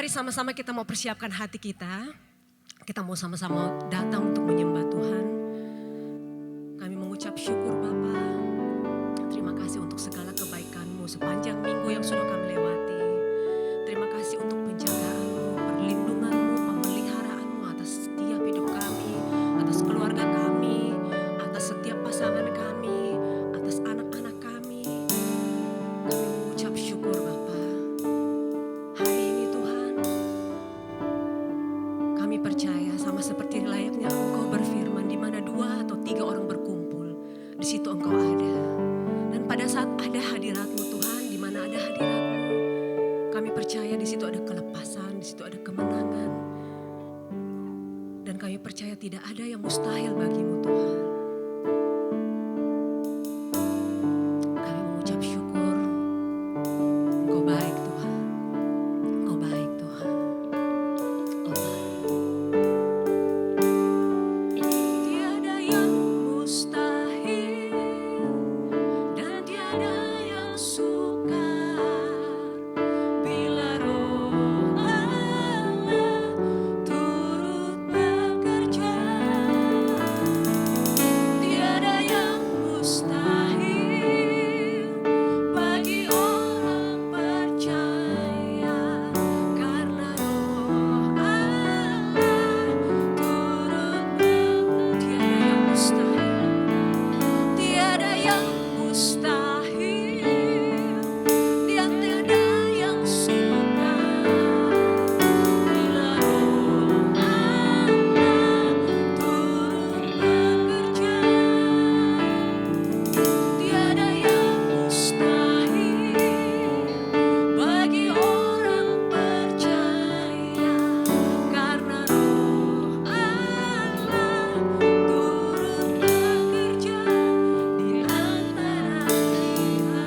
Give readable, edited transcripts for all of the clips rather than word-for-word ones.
Mari sama-sama kita mau persiapkan hati kita. Kita mau sama-sama datang untuk menyembah Tuhan. Kami mengucap syukur Bapa. Terima kasih untuk segala kebaikan-Mu sepanjang minggu yang sudah kami lewati. Terima kasih untuk penjagaan-Mu, perlindungan-Mu, pemeliharaanmu atas setiap hidup kami, atas keluarga kami, atas setiap pasangan kami, atas anak-anak kami. Kami mengucap syukur Bapa. Hari ini Tuhan, kami percaya sama seperti layaknya Engkau berfirman, di mana 2 atau 3 orang berkumpul, di situ Engkau ada. Dan pada saat ada hadirat-Mu Tuhan, di mana ada hadirat-Mu, kami percaya di situ ada kelepasan, di situ ada kemenangan. Dan kami percaya tidak ada yang mustahil bagi-Mu Tuhan. Kami mengucap syukur, Engkau baik Tuhan. Engkau baik Tuhan. Engkau baik. Tiada yang mustahil dan tiada yang sukar bila Roh Allah turut bekerja. Tiada yang mustahil bagi orang percaya, karena Roh Allah turut bekerja. Tiada yang mustahil, dan tiada yang sukar bila Roh Allah turut bekerja. Tiada yang mustahil bagi orang percaya, karena Roh Allah turut bekerja di antara kita.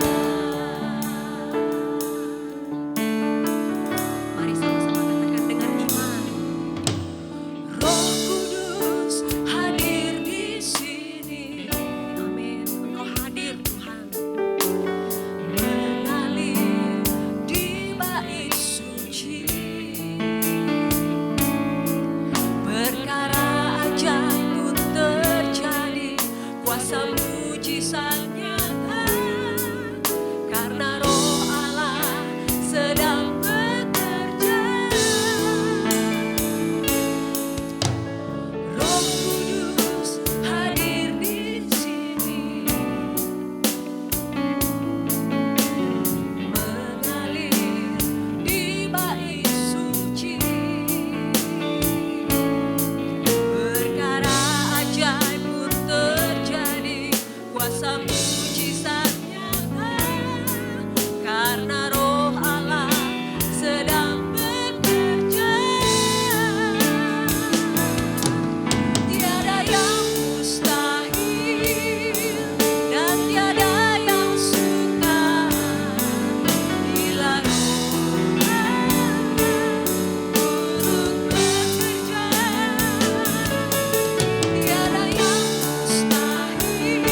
Mari sama-sama katakan dengan iman. Roh Kudus hadir di sini. Amin. Engkau hadir Tuhan. Mengalir di bait suci. Perkara ajaib pun terjadi, kuasa mujizat nyata, karena Roh Allah sedang bekerja. Roh Kudus hadir di sini, mengalir di bait suci. Perkara ajaib pun terjadi, kuasa mujizat nyata, karena Roh Allah sedang bekerja. Tiada yang mustahil dan tiada yang sukar bila Roh Allah turut bekerja. Tiada yang mustahil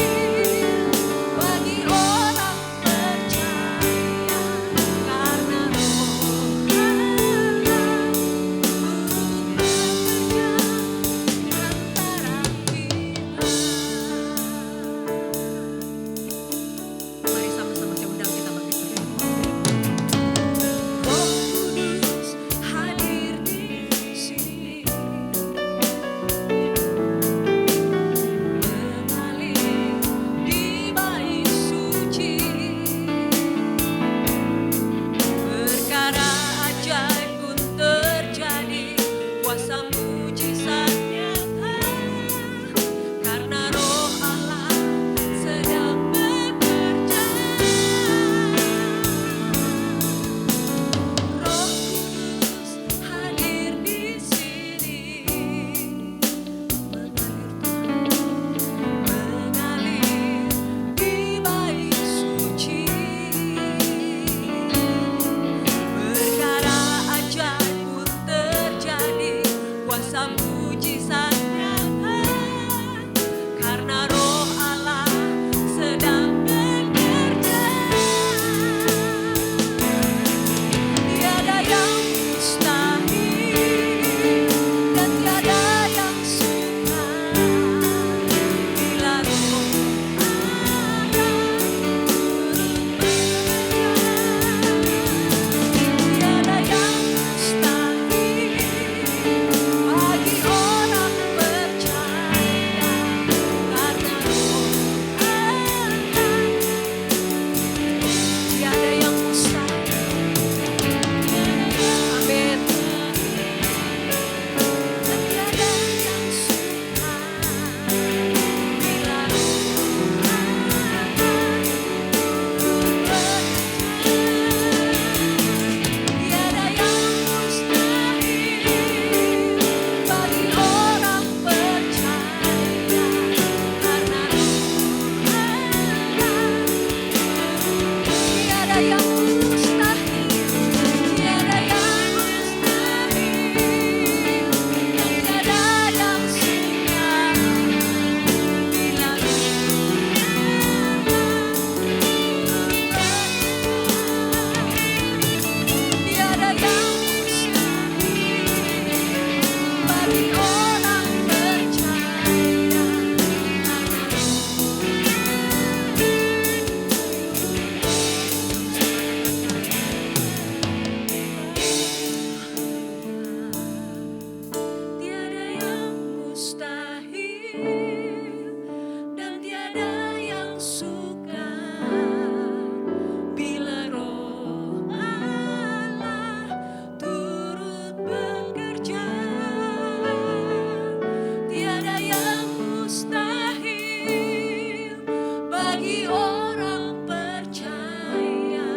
bagi orang percaya,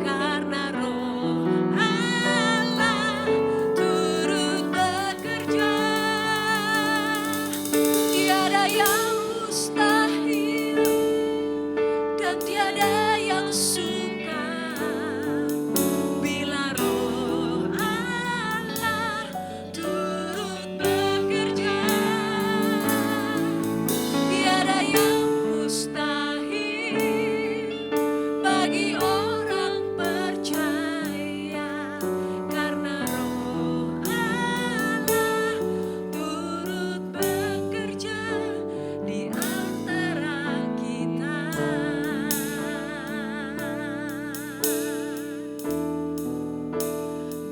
karena Roh Allah turut bekerja. Tiada yang mustahil dan tiada yang sukar bila Roh Allah turut bekerja. Tiada yang mustahil bagi orang percaya, karena Roh Allah turut bekerja di antara kita.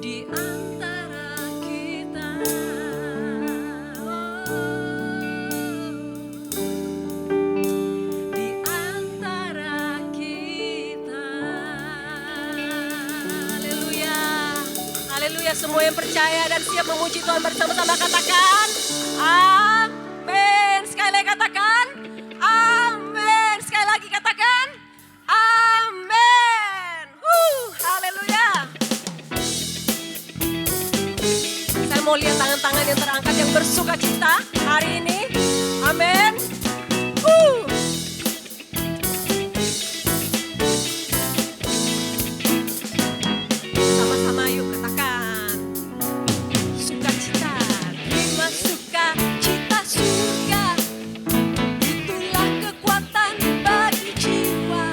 Di antara kita. Di antara kita. Haleluya. Haleluya, semua yang percaya dan siap memuji Tuhan bersama-sama katakan amin. Sekali lagi katakan amin. Sekali lagi katakan amin. Haleluya. Saya mau lihat tangan-tangan yang terangkat yang bersuka cita hari ini. Amin. Sama-sama yuk katakan sukacita, terima sukacita surga, itulah kekuatan bagi jiwa.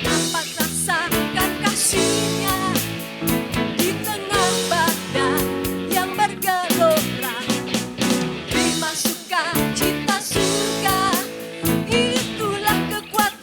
Dapat rasakan kasihnya di tengah badai yang bergelora. Terima sukacita surga, itulah kekuatan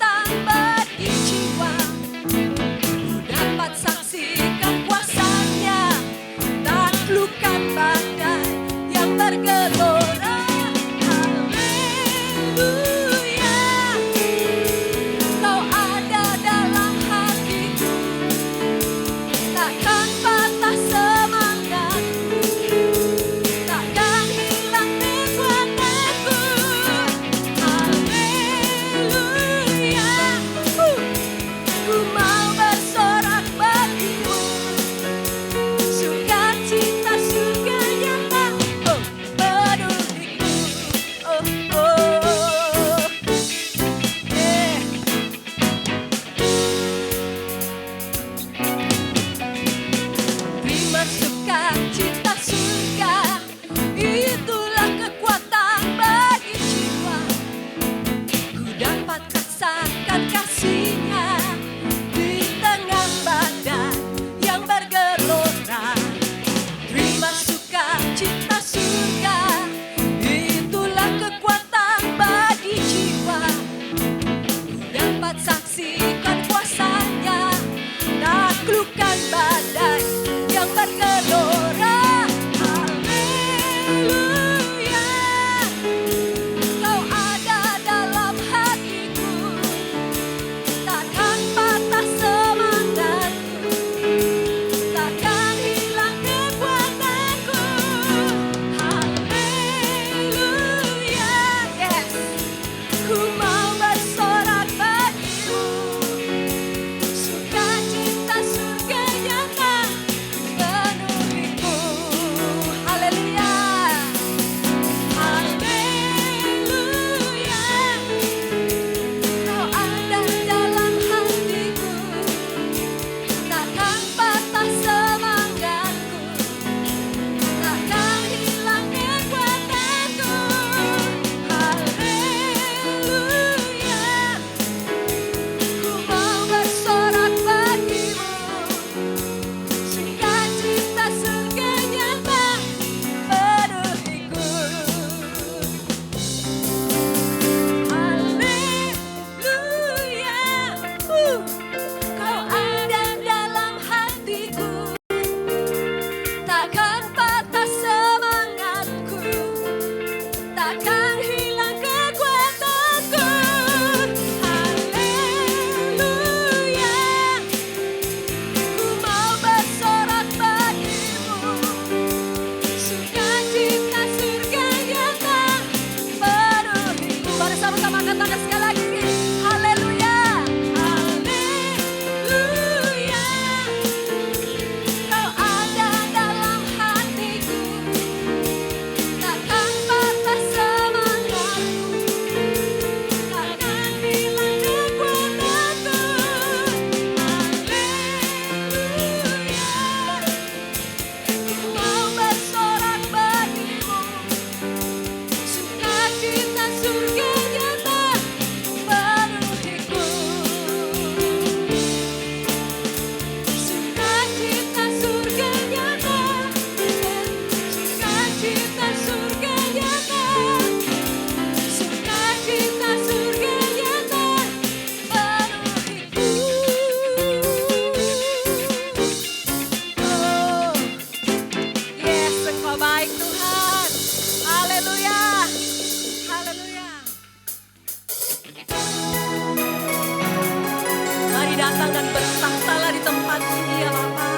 Mari datang dan bertahtalah di tempat ini ya Bapa.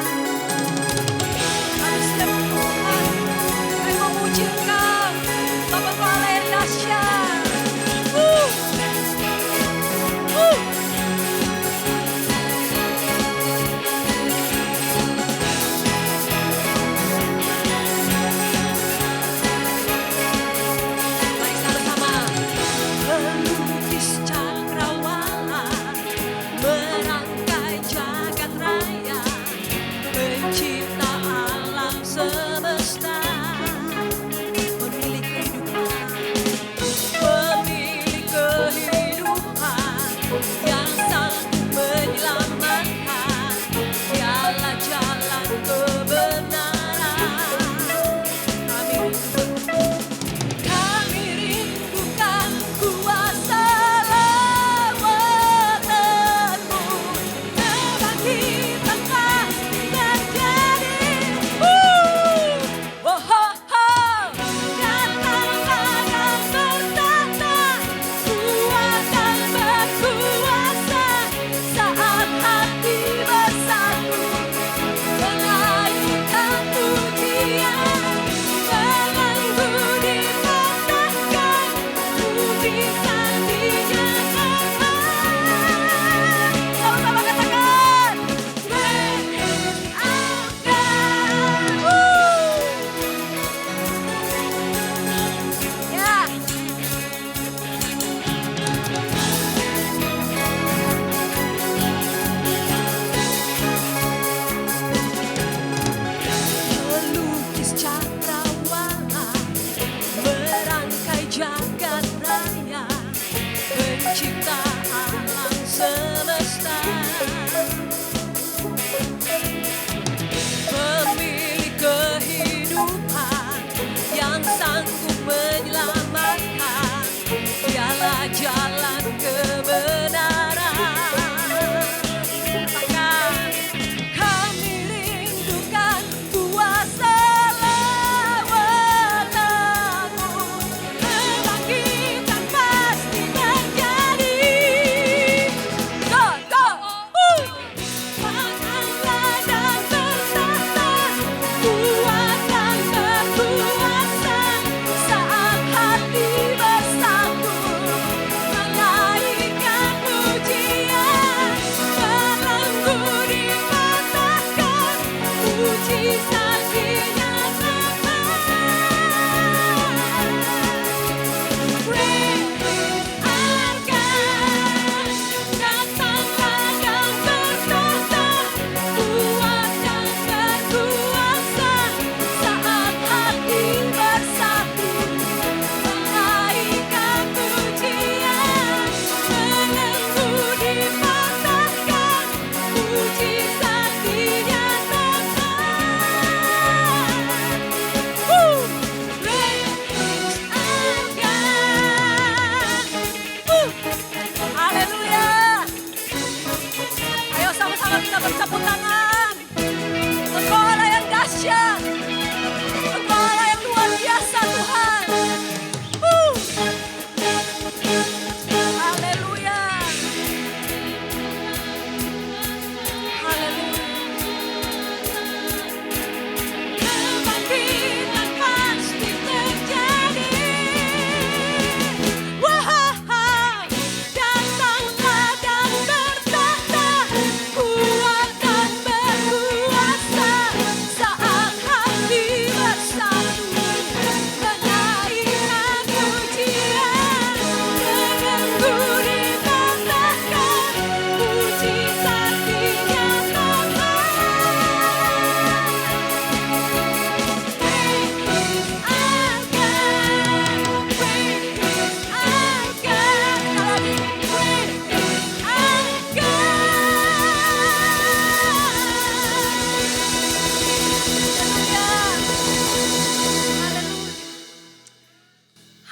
Kami siap Tuhan. Kami memuji Engkau. Bapa Kuala yang dahsyat. Mari sama-sama. Pelukis cakrawala, merangkai jagat raya, pencipta alam semesta, pemilik kehidupan yang sanggup menyelamatkan, dialah jalan kebenaran. Kami rindukan kuasa lawatan-Mu, kebangkitan pasti terjadi. Oh, oh, oh. Datanglah dan bertahta, kuatkan berkuasa, saat hati bersatu, menaikkan pujian, belenggu dipatahkan, mujizat dinyatakan. Sama-sama katakan, Great is our God. Ya. Pelukis cakrawala, merangkai jagat raya, pencipta alam semesta, pemilik kehidupan yang sanggup menyelamatkan, dialah jalan kebenaran. Katakan, kami rindukan kuasa lawatan-Mu, kebangkitan pasti terjadi. Go, go, Datanglah dan bertahta, kuatkan berkuasa, saat hati bersatu, menaikkan pujian, belenggu dipatahkan, mujizat dinyatakan. Great is our God. Datanglah dan bertahta, kuatkan berkuasa, saat hati bersatu, menaikkan pujian, belenggu dipatahkan, mujizat dinyatakan. Great is our God. Haleluya. Ayo sama-sama kita bertepuk tangan. Engkau Allah yang dahsyat. Engkau Allah yang luar biasa Tuhan. Haleluya. Haleluya. Kebangkitan pasti terjadi. Wahai, datanglah dan bertahta, kuatkan berkuasa, saat hati bersatu, menaikkan pujian, belenggu dipatahkan, mujizat dinyatakan. Great is our God. Great is our God. Sekali lagi. Great is our God.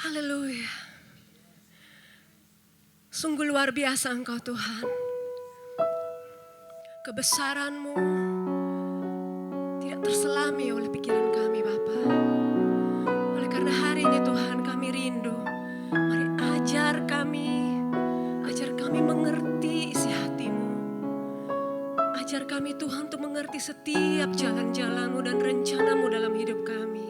Haleluya. Haleluya. Sungguh luar biasa Engkau Tuhan. Kebesaran-Mu tidak terselami oleh pikiran kami Bapa. Oleh karena hari ini Tuhan kami rindu. Mari ajar kami kami mengerti isi hati-Mu. Ajar kami Tuhan untuk mengerti setiap jalan-jalan-Mu dan rencana-Mu dalam hidup kami.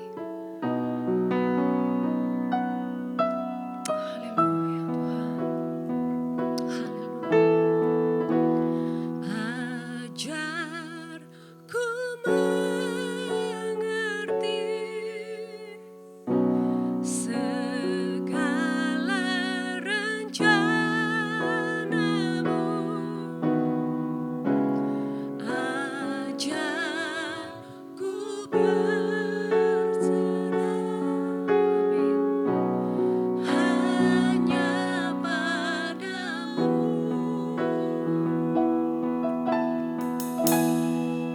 Haleluya Tuhan. Haleluya. Ajar ku mengerti segala rencana-Mu. Ajar ku berserah hanya padamu.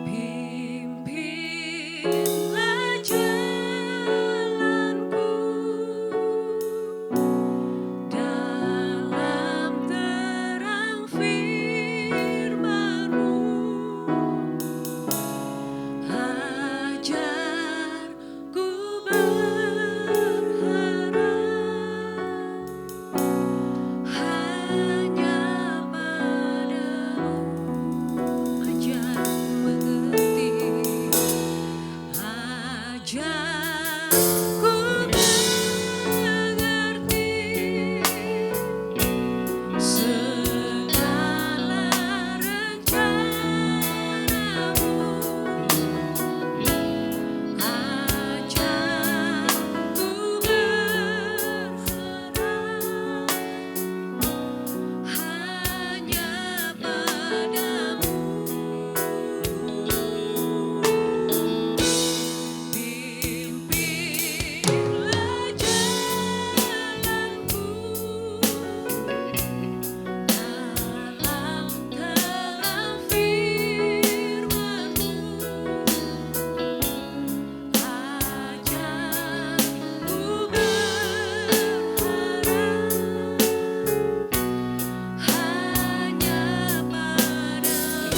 Pimpinlah jalanku dalam terang firman-Mu. Ajar ku berharap hanya padamu. Ajar ku mengerti, ajar ku mengerti segala rencana-Mu. Ajar ku berharap hanya padamu. Pimpinlah jalanku dalam terang firman-Mu. Ajar ku berharap hanya padamu.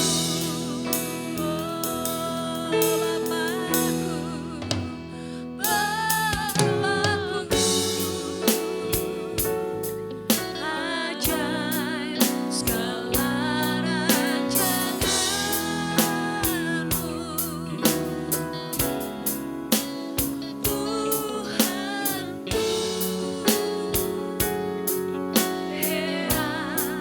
Bapakku, ajaib segala rancangan-Mu. Tuhanku, heran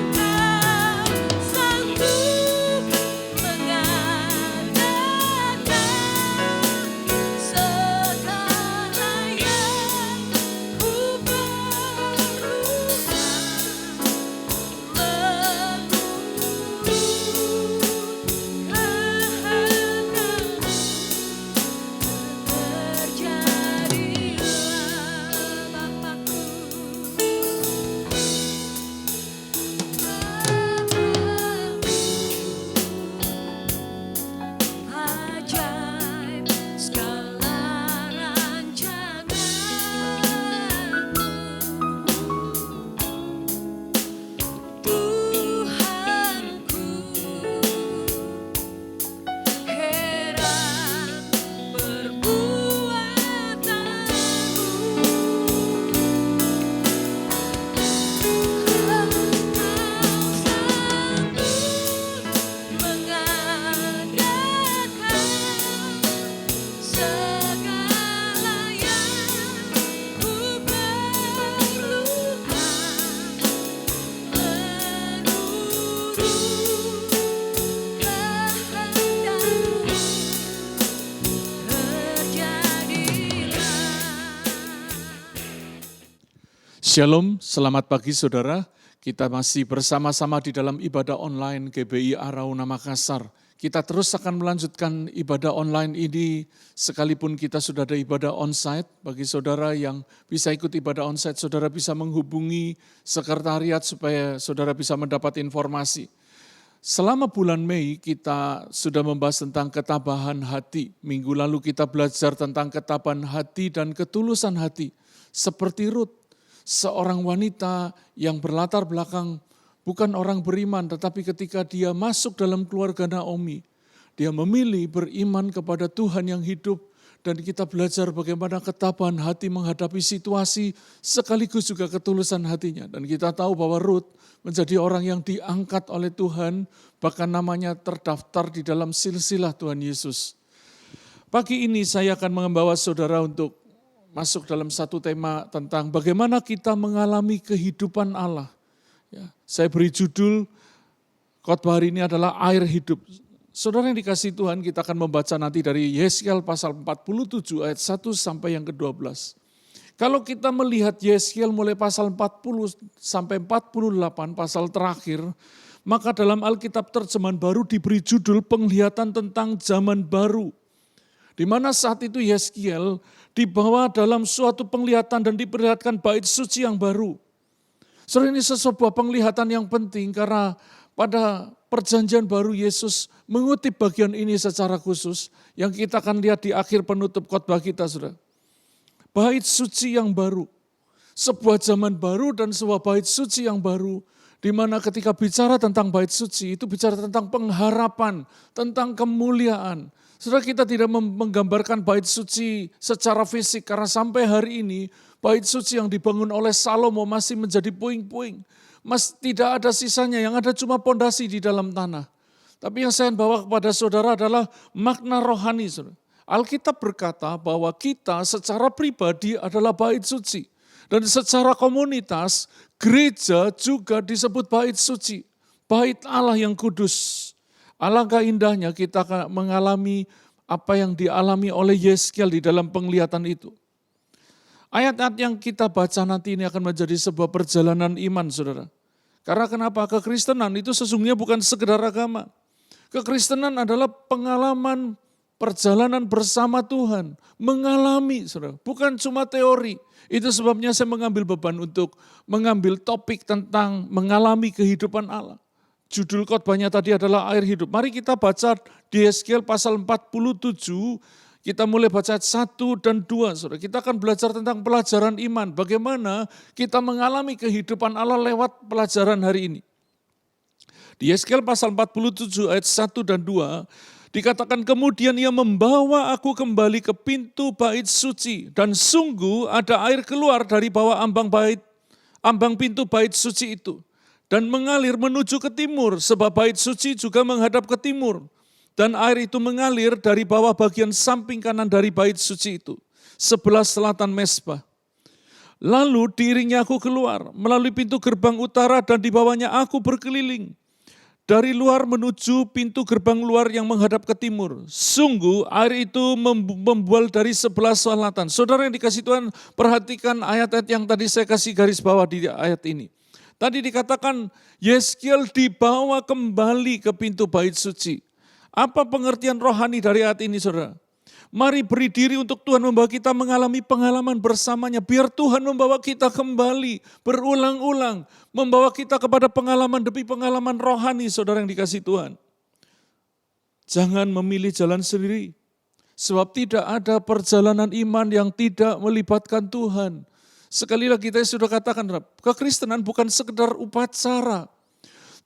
Engkau sanggup mengadakan segala yang ku perlukan, menurut kehendak-Mu. Terjadilah Bapakku, ajaib segala rancangan-Mu. Tuhanku, heran Shalom, selamat pagi saudara. Kita masih bersama-sama di dalam ibadah online GBI Arauna Makassar. Kita terus akan melanjutkan ibadah online ini sekalipun kita sudah ada ibadah onsite. Bagi saudara yang bisa ikut ibadah onsite, saudara bisa menghubungi sekretariat supaya saudara bisa mendapat informasi. Selama bulan Mei kita sudah membahas tentang ketabahan hati. Minggu lalu kita belajar tentang ketabahan hati dan ketulusan hati. Seperti Rut, seorang wanita yang berlatar belakang bukan orang beriman, tetapi ketika dia masuk dalam keluarga Naomi Dia memilih beriman kepada Tuhan yang hidup, dan kita belajar bagaimana ketabahan hati menghadapi situasi sekaligus juga ketulusan hatinya. Dan kita tahu bahwa Rut menjadi orang yang diangkat oleh Tuhan, bahkan namanya terdaftar di dalam silsilah Tuhan Yesus. Pagi ini saya akan membawa saudara untuk masuk dalam satu tema tentang bagaimana kita mengalami kehidupan Allah. Ya, saya beri judul khotbah hari ini adalah air hidup. Saudara yang dikasihi Tuhan, kita akan membaca nanti dari Yeskiel pasal 47 ayat 1 sampai yang ke-12. Kalau kita melihat Yeskiel mulai pasal 40 sampai 48, pasal terakhir, maka dalam Alkitab terjemahan baru diberi judul penglihatan tentang zaman baru. Di mana saat itu Yeskiel dibawa dalam suatu penglihatan dan diperlihatkan bait suci yang baru. Saudara, ini sebuah penglihatan yang penting karena pada perjanjian baru Yesus mengutip bagian ini secara khusus yang kita akan lihat di akhir penutup khotbah kita, saudara. Bait suci yang baru, sebuah zaman baru dan sebuah bait suci yang baru, di mana ketika bicara tentang bait suci itu bicara tentang pengharapan, tentang kemuliaan. Saudara, kita tidak menggambarkan bait suci secara fisik karena sampai hari ini bait suci yang dibangun oleh Salomo masih menjadi puing-puing. Tidak ada sisanya, yang ada cuma pondasi di dalam tanah. Tapi yang saya bawa kepada saudara adalah makna rohani. Saudara. Alkitab berkata bahwa kita secara pribadi adalah bait suci. Dan secara komunitas, gereja juga disebut bait suci. Bait Allah yang kudus. Alangkah indahnya kita mengalami apa yang dialami oleh Yeskiel di dalam penglihatan itu. Ayat-ayat yang kita baca nanti ini akan menjadi sebuah perjalanan iman, saudara. Karena kenapa? Kekristenan itu sesungguhnya bukan sekedar agama. Kekristenan adalah pengalaman perjalanan bersama Tuhan. Mengalami, saudara. Bukan cuma teori. Itu sebabnya saya mengambil beban untuk mengambil topik tentang mengalami kehidupan Allah. Judul khotbahnya tadi adalah air hidup. Mari kita baca di Yeskiel pasal 47. Kita mulai baca ayat 1 dan 2, saudara. Kita akan belajar tentang pelajaran iman. Bagaimana kita mengalami kehidupan Allah lewat pelajaran hari ini. Di Yeskiel pasal 47 ayat 1 dan 2, dikatakan kemudian ia membawa aku kembali ke pintu bait suci. Dan sungguh ada air keluar dari bawah ambang pintu bait suci itu. Dan mengalir menuju ke timur, sebab bait suci juga menghadap ke timur. Dan air itu mengalir dari bawah bagian samping kanan dari bait suci itu, sebelah selatan mezbah. Lalu diiringnya aku keluar melalui pintu gerbang utara dan di bawahnya aku berkeliling. Dari luar menuju pintu gerbang luar yang menghadap ke timur. Sungguh air itu membual dari sebelah selatan. Saudara yang dikasih Tuhan, perhatikan ayat-ayat yang tadi saya kasih garis bawah di ayat ini. Tadi dikatakan Yeskiel dibawa kembali ke pintu bait suci. Apa pengertian rohani dari ayat ini, saudara? Mari beri diri untuk Tuhan membawa kita mengalami pengalaman bersamanya. Biar Tuhan membawa kita kembali berulang-ulang. Membawa kita kepada pengalaman demi pengalaman rohani, saudara yang dikasih Tuhan. Jangan memilih jalan sendiri. Sebab tidak ada perjalanan iman yang tidak melibatkan Tuhan. Sekali lagi kita sudah katakan, kekristenan bukan sekedar upacara.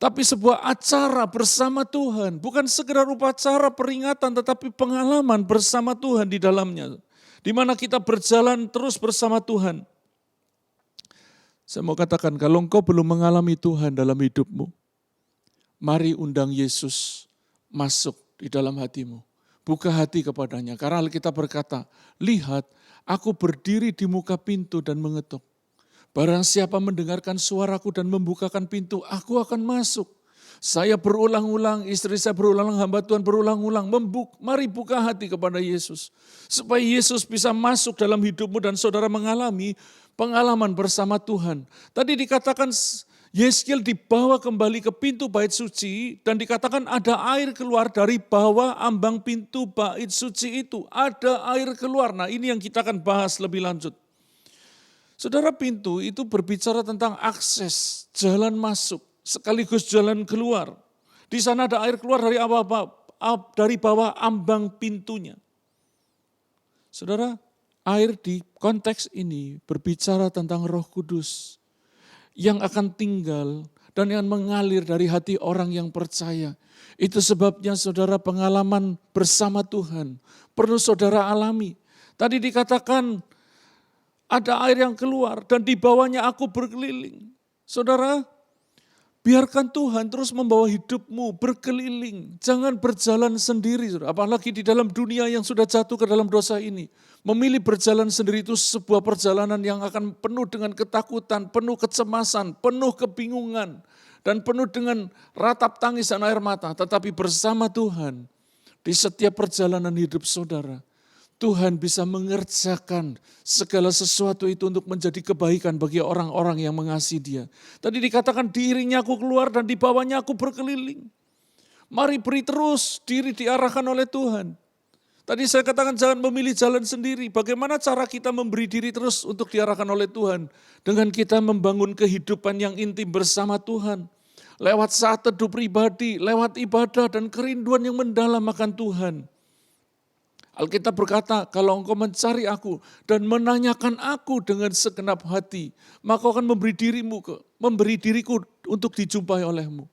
Tapi sebuah acara bersama Tuhan. Bukan sekedar upacara peringatan, tetapi pengalaman bersama Tuhan di dalamnya. Di mana kita berjalan terus bersama Tuhan. Saya mau katakan, kalau engkau belum mengalami Tuhan dalam hidupmu, mari undang Yesus masuk di dalam hatimu. Buka hati kepadanya. Karena Alkitab berkata, lihat, aku berdiri di muka pintu dan mengetuk. Barang siapa mendengarkan suaraku dan membukakan pintu, aku akan masuk. Saya berulang-ulang, istri saya berulang-ulang, hamba Tuhan berulang-ulang. Mari buka hati kepada Yesus. Supaya Yesus bisa masuk dalam hidupmu dan saudara mengalami pengalaman bersama Tuhan. Tadi dikatakan Yeskiel dibawa kembali ke pintu bait suci dan dikatakan ada air keluar dari bawah ambang pintu bait suci itu. Ada air keluar. Nah, ini yang kita akan bahas lebih lanjut. Saudara, pintu itu berbicara tentang akses, jalan masuk, sekaligus jalan keluar. Di sana ada air keluar dari bawah ambang pintunya. Saudara, air di konteks ini berbicara tentang Roh Kudus yang akan tinggal dan yang mengalir dari hati orang yang percaya. Itu sebabnya saudara, pengalaman bersama Tuhan perlu saudara alami. Tadi dikatakan ada air yang keluar dan di bawahnya aku berkeliling. Saudara, biarkan Tuhan terus membawa hidupmu berkeliling. Jangan berjalan sendiri. Apalagi di dalam dunia yang sudah jatuh ke dalam dosa ini. Memilih berjalan sendiri itu sebuah perjalanan yang akan penuh dengan ketakutan, penuh kecemasan, penuh kebingungan. Dan penuh dengan ratap tangis dan air mata. Tetapi bersama Tuhan, di setiap perjalanan hidup saudara, Tuhan bisa mengerjakan segala sesuatu itu untuk menjadi kebaikan bagi orang-orang yang mengasihi Dia. Tadi dikatakan dirinya aku keluar dan di bawahnya aku berkeliling. Mari beri terus diri diarahkan oleh Tuhan. Tadi saya katakan jangan memilih jalan sendiri. Bagaimana cara kita memberi diri terus untuk diarahkan oleh Tuhan? Dengan kita membangun kehidupan yang intim bersama Tuhan. Lewat saat teduh pribadi, lewat ibadah dan kerinduan yang mendalam akan Tuhan. Alkitab berkata, kalau engkau mencari aku dan menanyakan aku dengan segenap hati, maka akan memberi diriku untuk dijumpai olehmu.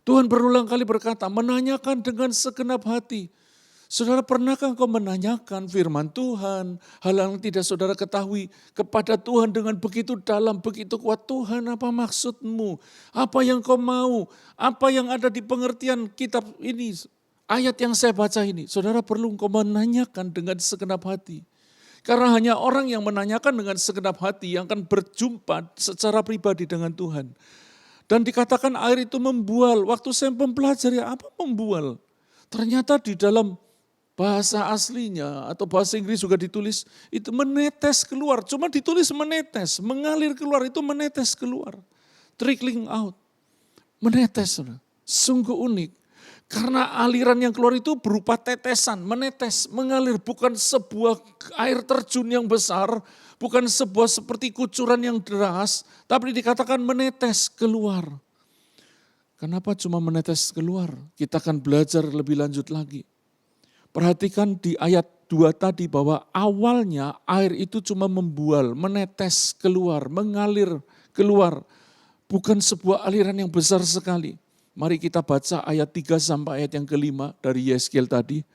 Tuhan berulang kali berkata, menanyakan dengan segenap hati. Saudara, pernahkah engkau menanyakan firman Tuhan, hal yang tidak saudara ketahui kepada Tuhan dengan begitu dalam, begitu kuat? Tuhan, apa maksudmu? Apa yang kau mau? Apa yang ada di pengertian kitab ini? Ayat yang saya baca ini, saudara perlu engkau menanyakan dengan segenap hati. Karena hanya orang yang menanyakan dengan segenap hati yang akan berjumpa secara pribadi dengan Tuhan. Dan dikatakan air itu membual. Waktu saya mempelajari apa membual? Ternyata di dalam bahasa aslinya atau bahasa Inggris juga ditulis itu menetes keluar. Cuma ditulis menetes, mengalir keluar itu menetes keluar. Trickling out, menetes. Sungguh unik. Karena aliran yang keluar itu berupa tetesan, menetes, mengalir. Bukan sebuah air terjun yang besar, bukan sebuah seperti kucuran yang deras, tapi dikatakan menetes keluar. Kenapa cuma menetes keluar? Kita akan belajar lebih lanjut lagi. Perhatikan di ayat 2 tadi bahwa awalnya air itu cuma membual, menetes keluar, mengalir keluar. Bukan sebuah aliran yang besar sekali. Mari kita baca ayat 3 sampai ayat yang kelima dari Yeskel tadi.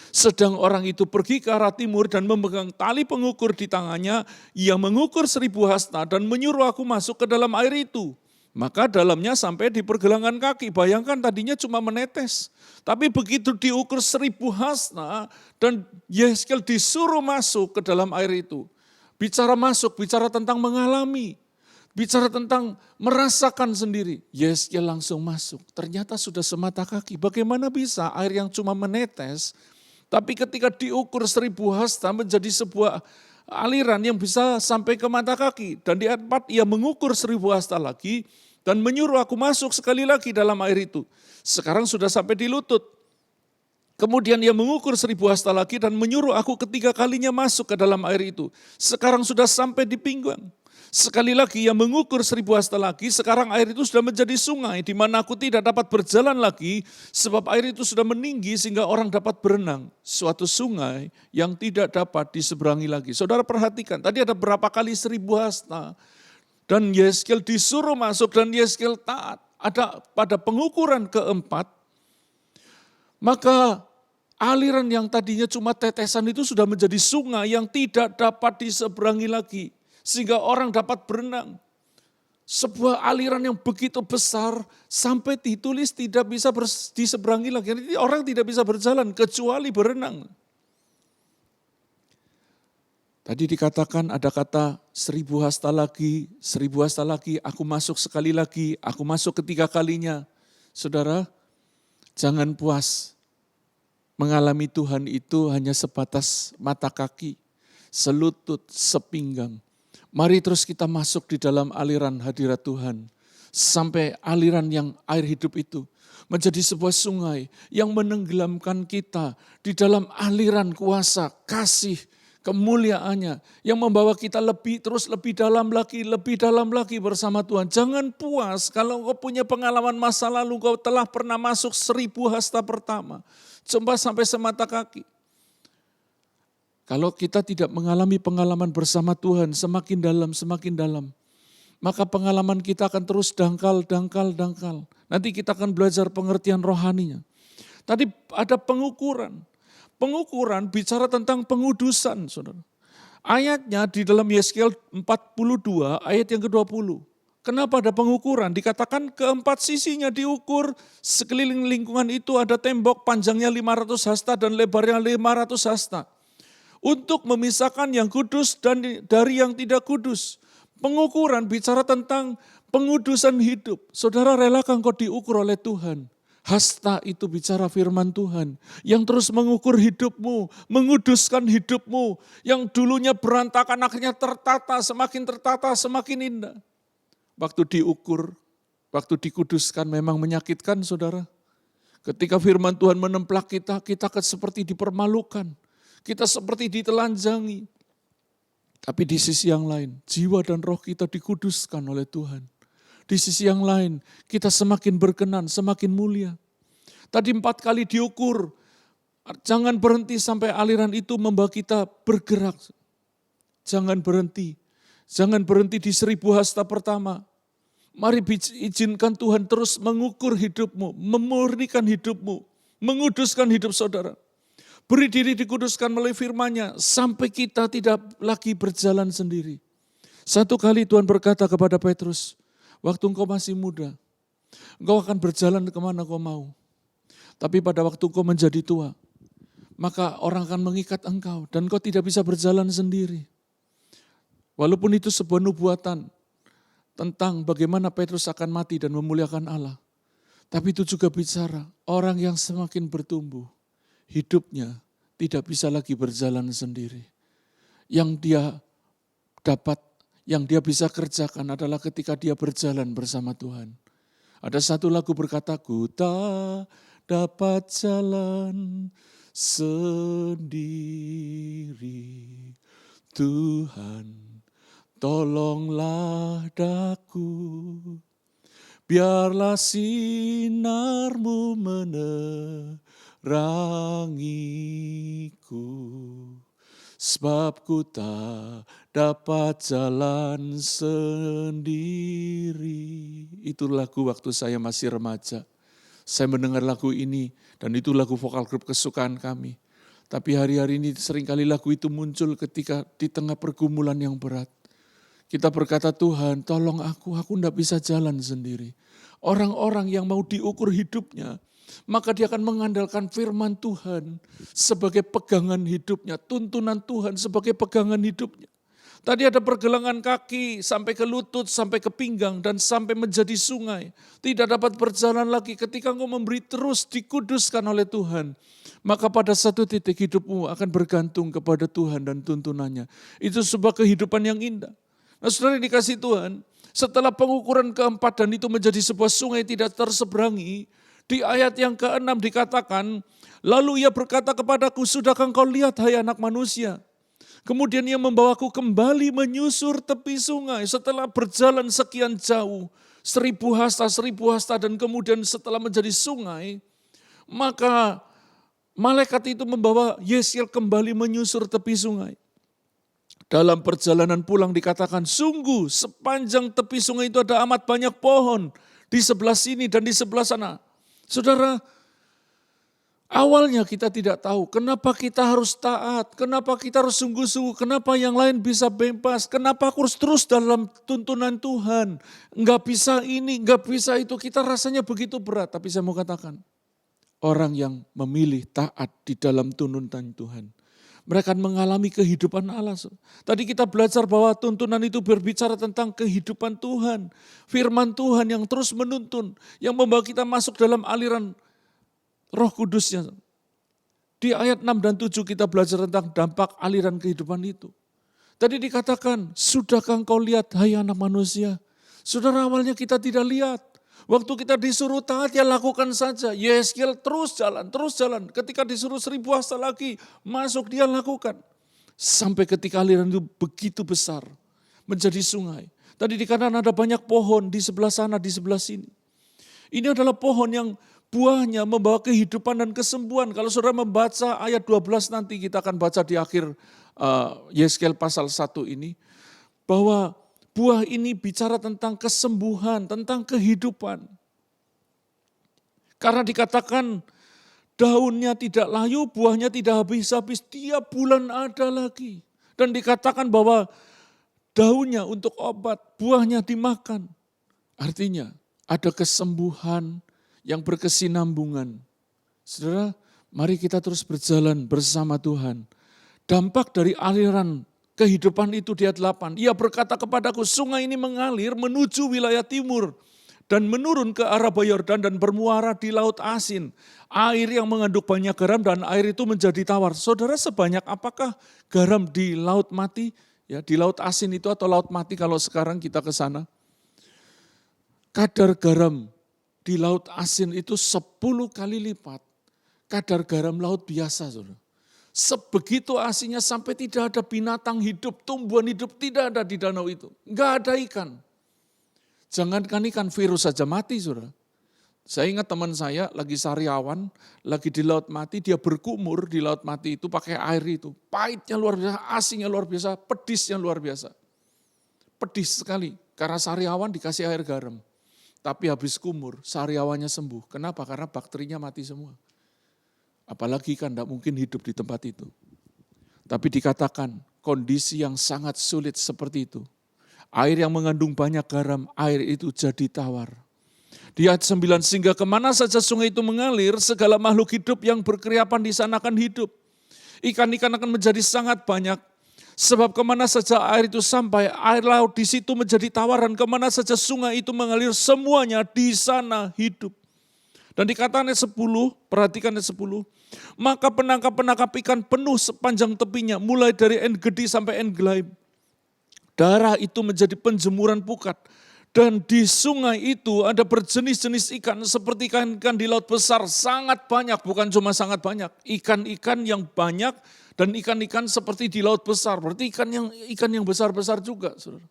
Sedang orang itu pergi ke arah timur dan memegang tali pengukur di tangannya. Ia mengukur 1000 hasta dan menyuruh aku masuk ke dalam air itu. Maka dalamnya sampai di pergelangan kaki. Bayangkan tadinya cuma menetes. Tapi begitu diukur 1000 hasta dan Yeskel disuruh masuk ke dalam air itu. Bicara masuk, bicara tentang mengalami. Bicara tentang merasakan sendiri. Yeskel langsung masuk. Ternyata sudah semata kaki. Bagaimana bisa air yang cuma menetes, tapi ketika diukur 1000 hasta menjadi sebuah aliran yang bisa sampai ke mata kaki. Dan di ayat 4 ia mengukur 1000 hasta lagi dan menyuruh aku masuk sekali lagi dalam air itu. Sekarang sudah sampai di lutut. Kemudian ia mengukur 1000 hasta lagi dan menyuruh aku ketiga kalinya masuk ke dalam air itu. Sekarang sudah sampai di pinggang. Sekali lagi ia mengukur 1000 hasta lagi, sekarang air itu sudah menjadi sungai di mana aku tidak dapat berjalan lagi sebab air itu sudah meninggi sehingga orang dapat berenang. Suatu sungai yang tidak dapat diseberangi lagi. Saudara perhatikan, tadi ada berapa kali 1000 hasta dan Yeskel disuruh masuk dan Yeskel taat. Ada pada pengukuran keempat, maka aliran yang tadinya cuma tetesan itu sudah menjadi sungai yang tidak dapat diseberangi lagi. Sehingga orang dapat berenang. Sebuah aliran yang begitu besar sampai ditulis tidak bisa diseberangi lagi. Jadi orang tidak bisa berjalan kecuali berenang. Tadi dikatakan ada kata 1000 hasta lagi, 1000 hasta lagi, aku masuk sekali lagi, aku masuk ketiga kalinya. Saudara, jangan puas. Mengalami Tuhan itu hanya sebatas mata kaki, selutut, sepinggang. Mari terus kita masuk di dalam aliran hadirat Tuhan. Sampai aliran yang air hidup itu menjadi sebuah sungai yang menenggelamkan kita di dalam aliran kuasa, kasih, kemuliaannya. Yang membawa kita lebih dalam lagi bersama Tuhan. Jangan puas kalau engkau punya pengalaman masa lalu, engkau telah pernah masuk 1000 hasta pertama. Coba sampai semata kaki. Kalau kita tidak mengalami pengalaman bersama Tuhan semakin dalam, maka pengalaman kita akan terus dangkal. Nanti kita akan belajar pengertian rohaninya. Tadi ada pengukuran. Pengukuran bicara tentang pengudusan, saudara. Ayatnya di dalam Yeskiel 42 ayat yang ke-20. Kenapa ada pengukuran? Dikatakan keempat sisinya diukur, sekeliling lingkungan itu ada tembok panjangnya 500 hasta dan lebarnya 500 hasta. Untuk memisahkan yang kudus dan dari yang tidak kudus. Pengukuran bicara tentang pengudusan hidup. Saudara, relakah engkau diukur oleh Tuhan? Hasta itu bicara firman Tuhan yang terus mengukur hidupmu, menguduskan hidupmu. Yang dulunya berantakan akhirnya tertata, semakin indah. Waktu diukur, waktu dikuduskan memang menyakitkan, saudara. Ketika firman Tuhan menemplak kita, kita akan seperti dipermalukan. Kita seperti ditelanjangi. Tapi di sisi yang lain, jiwa dan roh kita dikuduskan oleh Tuhan. Di sisi yang lain, kita semakin berkenan, semakin mulia. Tadi 4 kali diukur, jangan berhenti sampai aliran itu membawa kita bergerak. Jangan berhenti di 1000 hasta pertama. Mari izinkan Tuhan terus mengukur hidupmu, memurnikan hidupmu, menguduskan hidup saudara. Beri diri dikuduskan melalui firman-Nya sampai kita tidak lagi berjalan sendiri. Satu kali Tuhan berkata kepada Petrus, waktu engkau masih muda, engkau akan berjalan kemana kau mau. Tapi pada waktu engkau menjadi tua, maka orang akan mengikat engkau dan engkau tidak bisa berjalan sendiri. Walaupun itu sebuah nubuatan tentang bagaimana Petrus akan mati dan memuliakan Allah. Tapi itu juga bicara orang yang semakin bertumbuh, hidupnya tidak bisa lagi berjalan sendiri. Yang dia dapat, yang dia bisa kerjakan adalah ketika dia berjalan bersama Tuhan. Ada satu lagu berkata, ku tak dapat jalan sendiri, Tuhan tolonglah daku, biarlah sinarmu menerangiku, sebab ku tak dapat jalan sendiri. Itu lagu waktu saya masih remaja. Saya mendengar lagu ini dan itu lagu vokal grup kesukaan kami. Tapi hari-hari ini seringkali lagu itu muncul ketika di tengah pergumulan yang berat. Kita berkata, Tuhan tolong aku tidak bisa jalan sendiri. Orang-orang yang mau diukur hidupnya, maka dia akan mengandalkan firman Tuhan sebagai pegangan hidupnya, tuntunan Tuhan sebagai pegangan hidupnya. Tadi ada pergelangan kaki sampai ke lutut, sampai ke pinggang dan sampai menjadi sungai. Tidak dapat berjalan lagi ketika engkau memberi terus dikuduskan oleh Tuhan. Maka pada satu titik hidupmu akan bergantung kepada Tuhan dan tuntunannya. Itu sebuah kehidupan yang indah. Nah saudara dikasih Tuhan, setelah pengukuran keempat dan itu menjadi sebuah sungai tidak terseberangi, di ayat yang ke-6 dikatakan, lalu ia berkata kepadaku, sudahkah engkau lihat hai anak manusia? Kemudian ia membawaku kembali menyusur tepi sungai setelah berjalan sekian jauh, 1000 hasta dan kemudian setelah menjadi sungai, maka malaikat itu membawa Yeskiel kembali menyusur tepi sungai. Dalam perjalanan pulang dikatakan, sungguh sepanjang tepi sungai itu ada amat banyak pohon di sebelah sini dan di sebelah sana. Saudara, awalnya kita tidak tahu kenapa kita harus taat, kenapa kita harus sungguh-sungguh, kenapa yang lain bisa bebas, kenapa aku harus terus dalam tuntunan Tuhan. Enggak bisa ini, enggak bisa itu, kita rasanya begitu berat. Tapi saya mau katakan, orang yang memilih taat di dalam tuntunan Tuhan, mereka akan mengalami kehidupan Allah. Tadi kita belajar bahwa tuntunan itu berbicara tentang kehidupan Tuhan. Firman Tuhan yang terus menuntun, yang membawa kita masuk dalam aliran Roh Kudusnya. Di ayat 6 dan 7 kita belajar tentang dampak aliran kehidupan itu. Tadi dikatakan, sudahkah engkau lihat hai anak manusia? Saudara, awalnya kita tidak lihat. Waktu kita disuruh taat ya lakukan saja. Yeskiel terus jalan. Ketika disuruh 1000 hasta lagi, masuk dia lakukan. Sampai ketika aliran itu begitu besar, menjadi sungai. Tadi dikatakan ada banyak pohon di sebelah sana, di sebelah sini. Ini adalah pohon yang buahnya membawa kehidupan dan kesembuhan. Kalau saudara membaca ayat 12 nanti kita akan baca di akhir Yeskiel pasal 1 ini. Bahwa buah ini bicara tentang kesembuhan, tentang kehidupan. Karena dikatakan daunnya tidak layu, buahnya tidak habis-habis, tiap bulan ada lagi. Dan dikatakan bahwa daunnya untuk obat, buahnya dimakan. Artinya ada kesembuhan yang berkesinambungan. Saudara, mari kita terus berjalan bersama Tuhan. Dampak dari aliran kehidupan itu di ayat 8. Ia berkata kepadaku, sungai ini mengalir menuju wilayah timur dan menurun ke arah Yordan dan bermuara di Laut Asin. Air yang mengandung banyak garam dan air itu menjadi tawar. Saudara, sebanyak apakah garam di Laut Mati? Ya, di Laut Asin itu atau Laut Mati kalau sekarang kita ke sana. Kadar garam di Laut Asin itu 10 kali lipat kadar garam laut biasa, saudara. Sebegitu asinnya sampai tidak ada binatang hidup, tumbuhan hidup tidak ada di danau itu. Enggak ada ikan. Jangankan ikan, virus saja mati, saudara. Saya ingat teman saya lagi sariawan, lagi di Laut Mati, dia berkumur di Laut Mati itu pakai air itu. Pahitnya luar biasa, asinnya luar biasa, pedisnya luar biasa. Pedis sekali, karena sariawan dikasih air garam. Tapi habis kumur, sariawannya sembuh. Kenapa? Karena bakterinya mati semua. Apalagi kan tidak mungkin hidup di tempat itu. Tapi dikatakan kondisi yang sangat sulit seperti itu. Air yang mengandung banyak garam, air itu jadi tawar. Di ayat 9, sehingga kemana saja sungai itu mengalir, segala makhluk hidup yang berkeriapan di sana akan hidup. Ikan-ikan akan menjadi sangat banyak. Sebab kemana saja air itu sampai, air laut di situ menjadi tawar. Dan kemana saja sungai itu mengalir, semuanya di sana hidup. Dan dikatakan ayat 10, perhatikan ayat 10. Maka penangkap-penangkap ikan penuh sepanjang tepinya, mulai dari En-Gedi sampai En-Gelaim. Darah itu menjadi penjemuran pukat. Dan di sungai itu ada berjenis-jenis ikan seperti ikan-ikan di laut besar. Sangat banyak, bukan cuma sangat banyak. Ikan-ikan yang banyak dan ikan-ikan seperti di laut besar. Berarti ikan yang besar-besar juga, saudara.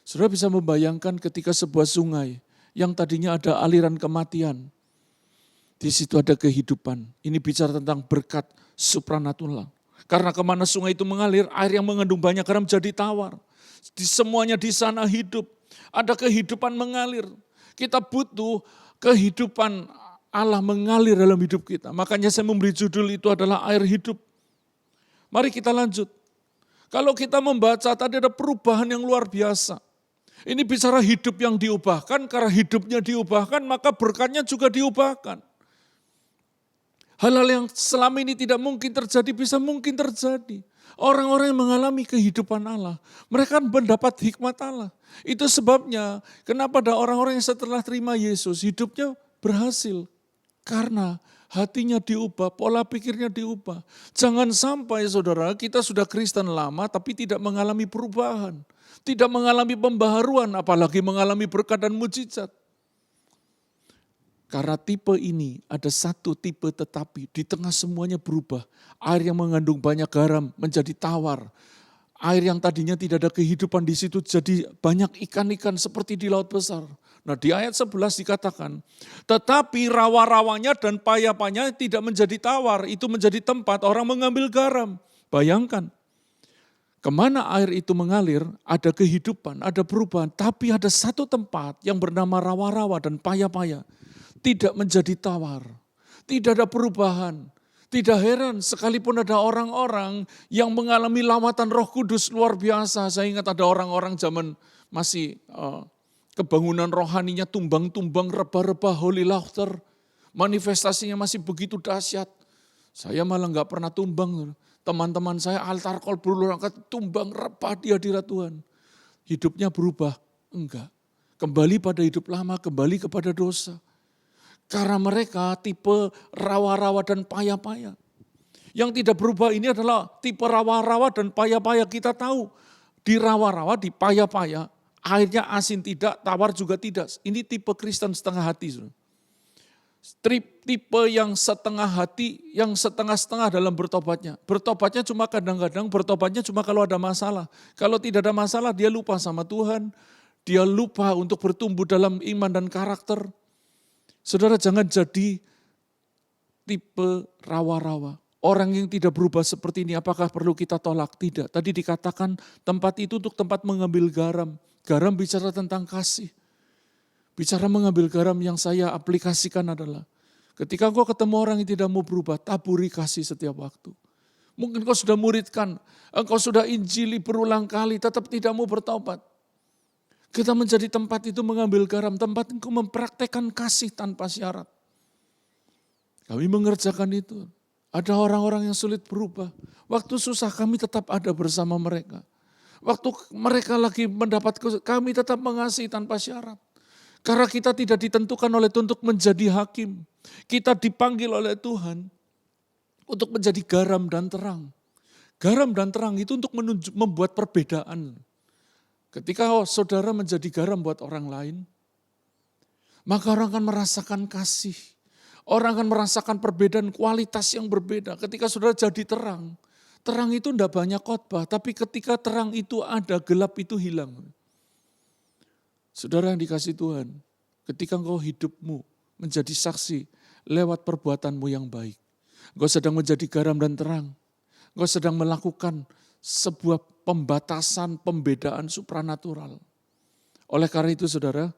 Saudara bisa membayangkan ketika sebuah sungai yang tadinya ada aliran kematian. Di situ ada kehidupan. Ini bicara tentang berkat supranatural. Karena kemana sungai itu mengalir, air yang mengandung banyak garam jadi tawar. Semuanya di sana hidup. Ada kehidupan mengalir. Kita butuh kehidupan Allah mengalir dalam hidup kita. Makanya saya memberi judul itu adalah air hidup. Mari kita lanjut. Kalau kita membaca tadi ada perubahan yang luar biasa. Ini bicara hidup yang diubahkan, karena hidupnya diubahkan maka berkatnya juga diubahkan. Hal-hal yang selama ini tidak mungkin terjadi bisa mungkin terjadi. Orang-orang yang mengalami kehidupan Allah, mereka mendapat hikmat Allah. Itu sebabnya kenapa ada orang-orang yang setelah terima Yesus hidupnya berhasil. Karena hatinya diubah, pola pikirnya diubah. Jangan sampai saudara kita sudah Kristen lama tapi tidak mengalami perubahan. Tidak mengalami pembaharuan, apalagi mengalami berkat dan mujizat. Karena tipe ini ada satu tipe tetapi di tengah semuanya berubah. Air yang mengandung banyak garam menjadi tawar. Air yang tadinya tidak ada kehidupan di situ jadi banyak ikan-ikan seperti di laut besar. Nah di ayat 11 dikatakan, tetapi rawa-rawanya dan paya-payanya tidak menjadi tawar, itu menjadi tempat orang mengambil garam. Bayangkan, kemana air itu mengalir, ada kehidupan, ada perubahan. Tapi ada satu tempat yang bernama rawa-rawa dan paya-paya. Tidak menjadi tawar, tidak ada perubahan. Tidak heran sekalipun ada orang-orang yang mengalami lawatan Roh Kudus luar biasa. Saya ingat ada orang-orang zaman masih kebangunan rohaninya tumbang-tumbang, rebah-rebah, holy laughter. Manifestasinya masih begitu dahsyat. Saya malah nggak pernah tumbang. Teman-teman saya altar call berulang tumbang, rebah di hadirat Tuhan. Hidupnya berubah? Enggak. Kembali pada hidup lama, kembali kepada dosa. Karena mereka tipe rawa-rawa dan paya-paya. Yang tidak berubah ini adalah tipe rawa-rawa dan paya-paya. Kita tahu di rawa-rawa, di paya-paya, airnya asin tidak, tawar juga tidak. Ini tipe Kristen setengah hati. Tipe yang setengah hati, yang setengah-setengah dalam bertobatnya. Bertobatnya cuma kadang-kadang, bertobatnya cuma kalau ada masalah. Kalau tidak ada masalah dia lupa sama Tuhan. Dia lupa untuk bertumbuh dalam iman dan karakter. Saudara jangan jadi tipe rawa-rawa. Orang yang tidak berubah seperti ini, apakah perlu kita tolak? Tidak. Tadi dikatakan tempat itu untuk tempat mengambil garam. Garam bicara tentang kasih. Bicara mengambil garam yang saya aplikasikan adalah, ketika engkau ketemu orang yang tidak mau berubah, taburi kasih setiap waktu. Mungkin engkau sudah muridkan, engkau sudah injili berulang kali, tetap tidak mau bertobat. Kita menjadi tempat itu mengambil garam, tempat engkau mempraktekkan kasih tanpa syarat. Kami mengerjakan itu. Ada orang-orang yang sulit berubah. Waktu susah kami tetap ada bersama mereka. Waktu mereka lagi mendapat, kami tetap mengasihi tanpa syarat. Karena kita tidak ditentukan oleh Tuhan untuk menjadi hakim. Kita dipanggil oleh Tuhan untuk menjadi garam dan terang. Garam dan terang itu untuk membuat perbedaan. Ketika saudara menjadi garam buat orang lain, maka orang akan merasakan kasih. Orang akan merasakan perbedaan kualitas yang berbeda. Ketika saudara jadi terang, terang itu tidak banyak khotbah, tapi ketika terang itu ada, gelap itu hilang. Saudara yang dikasih Tuhan, ketika engkau hidupmu menjadi saksi lewat perbuatanmu yang baik, engkau sedang menjadi garam dan terang, engkau sedang melakukan sebuah pembatasan, pembedaan supranatural. Oleh karena itu saudara,